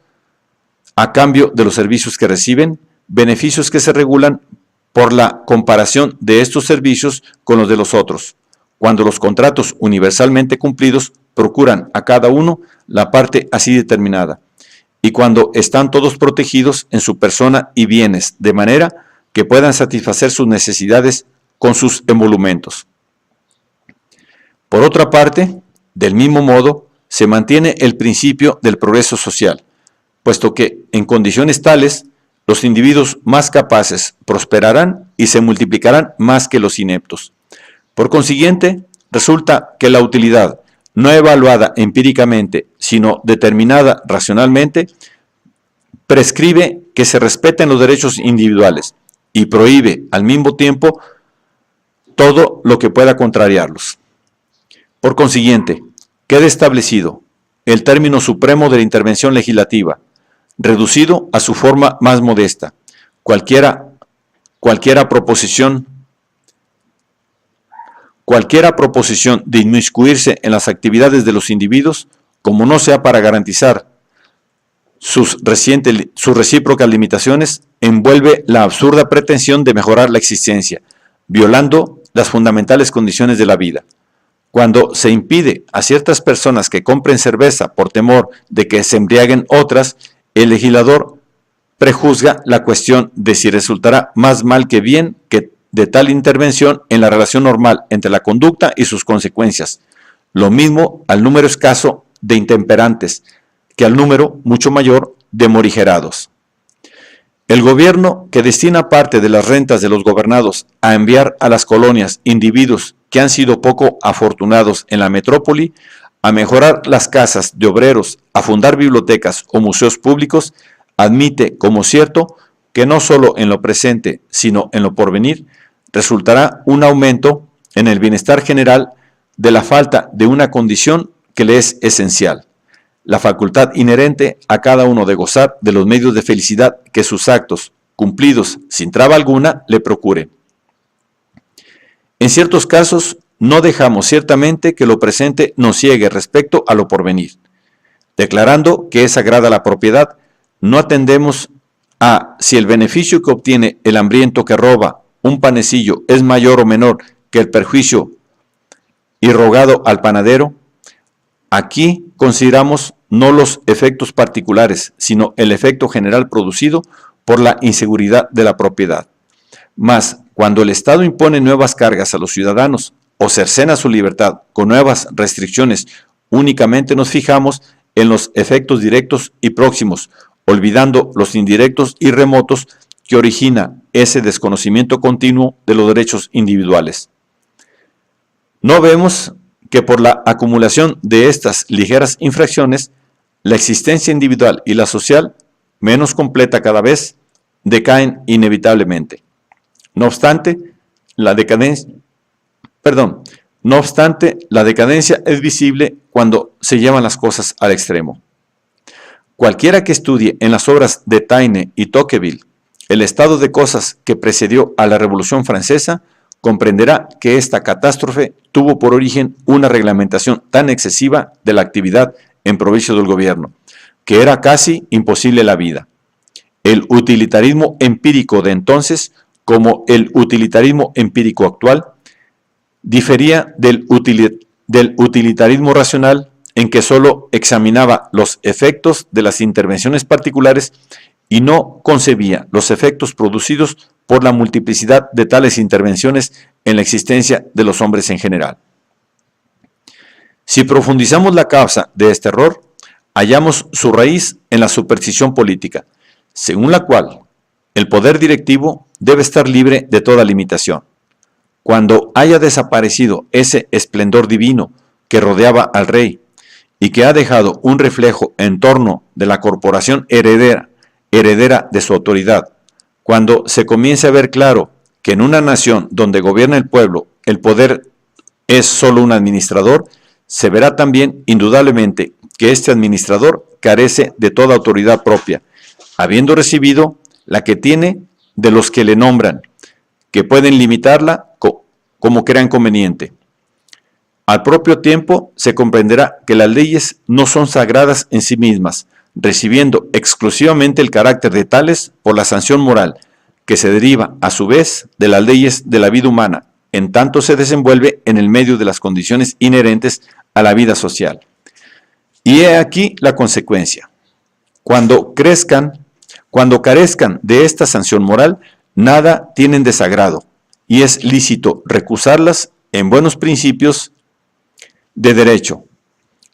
a cambio de los servicios que reciben, beneficios que se regulan por la comparación de estos servicios con los de los otros, cuando los contratos universalmente cumplidos procuran a cada uno la parte así determinada, y cuando están todos protegidos en su persona y bienes, de manera que puedan satisfacer sus necesidades con sus emolumentos. Por otra parte, del mismo modo, se mantiene el principio del progreso social, puesto que en condiciones tales, los individuos más capaces prosperarán y se multiplicarán más que los ineptos. Por consiguiente, resulta que la utilidad, no evaluada empíricamente, sino determinada racionalmente, prescribe que se respeten los derechos individuales y prohíbe al mismo tiempo todo lo que pueda contrariarlos. Por consiguiente, queda establecido el término supremo de la intervención legislativa, reducido a su forma más modesta. Cualquiera proposición de inmiscuirse en las actividades de los individuos, como no sea para garantizar sus recíprocas limitaciones, envuelve la absurda pretensión de mejorar la existencia, violando las fundamentales condiciones de la vida. Cuando se impide a ciertas personas que compren cerveza por temor de que se embriaguen otras, el legislador prejuzga la cuestión de si resultará más mal que bien que de tal intervención en la relación normal entre la conducta y sus consecuencias. Lo mismo al número escaso de intemperantes que al número mucho mayor de morigerados. El gobierno que destina parte de las rentas de los gobernados a enviar a las colonias individuos que han sido poco afortunados en la metrópoli, a mejorar las casas de obreros, a fundar bibliotecas o museos públicos, admite como cierto que no solo en lo presente, sino en lo porvenir, resultará un aumento en el bienestar general de la falta de una condición que le es esencial, la facultad inherente a cada uno de gozar de los medios de felicidad que sus actos, cumplidos sin traba alguna, le procuren. En ciertos casos, no dejamos ciertamente que lo presente nos ciegue respecto a lo porvenir. Declarando que es sagrada la propiedad, no atendemos a si el beneficio que obtiene el hambriento que roba un panecillo es mayor o menor que el perjuicio irrogado al panadero. Aquí consideramos no los efectos particulares, sino el efecto general producido por la inseguridad de la propiedad. Mas, cuando el Estado impone nuevas cargas a los ciudadanos o cercena su libertad con nuevas restricciones, únicamente nos fijamos en los efectos directos y próximos, olvidando los indirectos y remotos que origina ese desconocimiento continuo de los derechos individuales. No vemos que por la acumulación de estas ligeras infracciones, la existencia individual y la social, menos completa cada vez, decaen inevitablemente. No obstante, la decadencia es visible cuando se llevan las cosas al extremo. Cualquiera que estudie en las obras de Taine y Tocqueville el estado de cosas que precedió a la Revolución Francesa, comprenderá que esta catástrofe tuvo por origen una reglamentación tan excesiva de la actividad en provecho del gobierno, que era casi imposible la vida. El utilitarismo empírico de entonces, como el utilitarismo empírico actual, difería del utilitarismo racional en que sólo examinaba los efectos de las intervenciones particulares y no concebía los efectos producidos por la multiplicidad de tales intervenciones en la existencia de los hombres en general. Si profundizamos la causa de este error, hallamos su raíz en la superstición política, según la cual el poder directivo debe estar libre de toda limitación. Cuando haya desaparecido ese esplendor divino que rodeaba al rey y que ha dejado un reflejo en torno de la corporación heredera de su autoridad, cuando se comience a ver claro que en una nación donde gobierna el pueblo, el poder es solo un administrador, se verá también indudablemente que este administrador carece de toda autoridad propia, habiendo recibido la que tiene de los que le nombran, que pueden limitarla como crean conveniente. Al propio tiempo, se comprenderá que las leyes no son sagradas en sí mismas, recibiendo exclusivamente el carácter de tales por la sanción moral, que se deriva, a su vez, de las leyes de la vida humana, en tanto se desenvuelve en el medio de las condiciones inherentes a la vida social. Y he aquí la consecuencia. Cuando carezcan de esta sanción moral, nada tienen de sagrado, y es lícito recusarlas en buenos principios de derecho.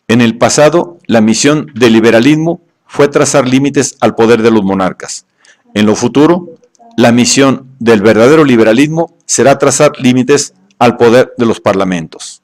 En el pasado, la misión del liberalismo fue trazar límites al poder de los monarcas. En lo futuro, la misión del verdadero liberalismo será trazar límites al poder de los parlamentos.